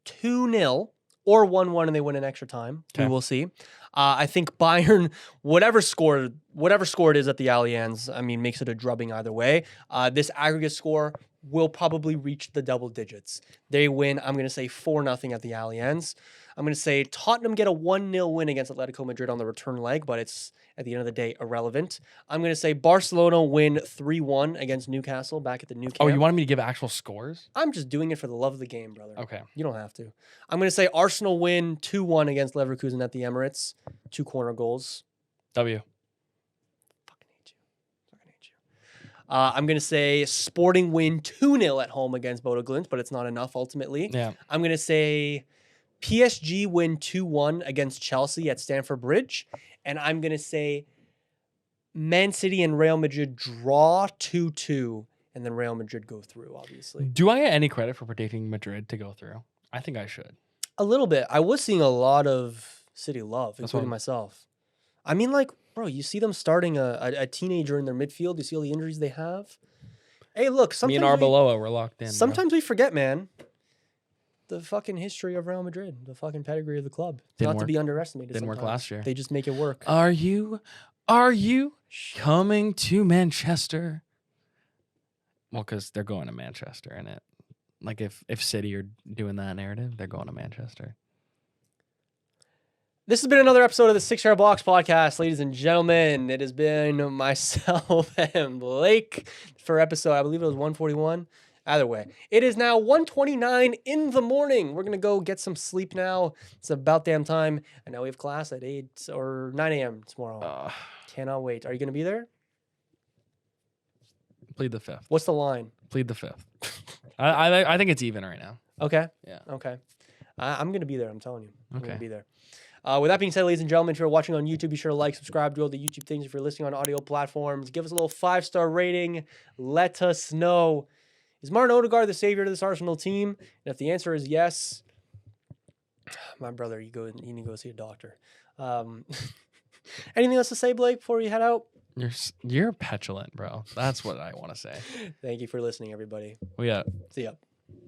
2-0 or 1-1, and they win in extra time. Okay. We will see. I think Bayern, whatever score it is at the Allianz, I mean, makes it a drubbing either way. This aggregate score will probably reach the double digits. They win. I'm gonna say 4-0 at the Allianz. I'm gonna say Tottenham get a 1-0 win against Atletico Madrid on the return leg, but it's at the end of the day irrelevant. I'm gonna say Barcelona win 3-1 against Newcastle back at the Nou Camp. Oh, you wanted me to give actual scores? I'm just doing it for the love of the game, brother. Okay. You don't have to. I'm going to say Arsenal win 2-1 against Leverkusen at the Emirates. 2 corner goals. W. Fucking hate you. I'm going to say Sporting win 2-0 at home against Bodo Glimt, but it's not enough ultimately. Yeah. I'm going to say PSG win 2-1 against Chelsea at Stamford Bridge. And I'm going to say Man City and Real Madrid draw 2-2. And then Real Madrid go through, obviously. Do I get any credit for predicting Madrid to go through? I think I should. A little bit. I was seeing a lot of City love, That's including what- myself. I mean, like, bro, you see them starting a teenager in their midfield. You see all the injuries they have. Hey, look, Me sometimes and Arbeloa were locked in. bro. sometimes we forget, man. The fucking history of Real Madrid, the fucking pedigree of the club. Didn't Not to work. be underestimated. Didn't work sometimes. last year. They just make it work. Are you coming to Manchester? Well, because they're going to Manchester, and it like if City are doing that narrative, they're going to Manchester. This has been another episode of the 6 Yard Blocks podcast, ladies and gentlemen. It has been myself and Blake for episode, I believe it was 141. Either way, it is now 1:29 in the morning. We're going to go get some sleep now. It's about damn time. And now we have class at 8 or 9 a.m. tomorrow. Cannot wait. Are you going to be there? Plead the fifth. What's the line? Plead the fifth. I think it's even right now. Okay. Yeah. Okay. I'm going to be there. I'm telling you. I'm going Okay. to be there. With that being said, ladies and gentlemen, if you're watching on YouTube, be sure to like, subscribe, do all the YouTube things. If you're listening on audio platforms, give us a little 5-star rating. Let us know. Is Martin Odegaard the savior to this Arsenal team? And if the answer is yes, my brother, you need to go see a doctor. Anything else to say, Blake, before we head out? You're petulant, bro. That's what I want to say. Thank you for listening, everybody. We got See ya.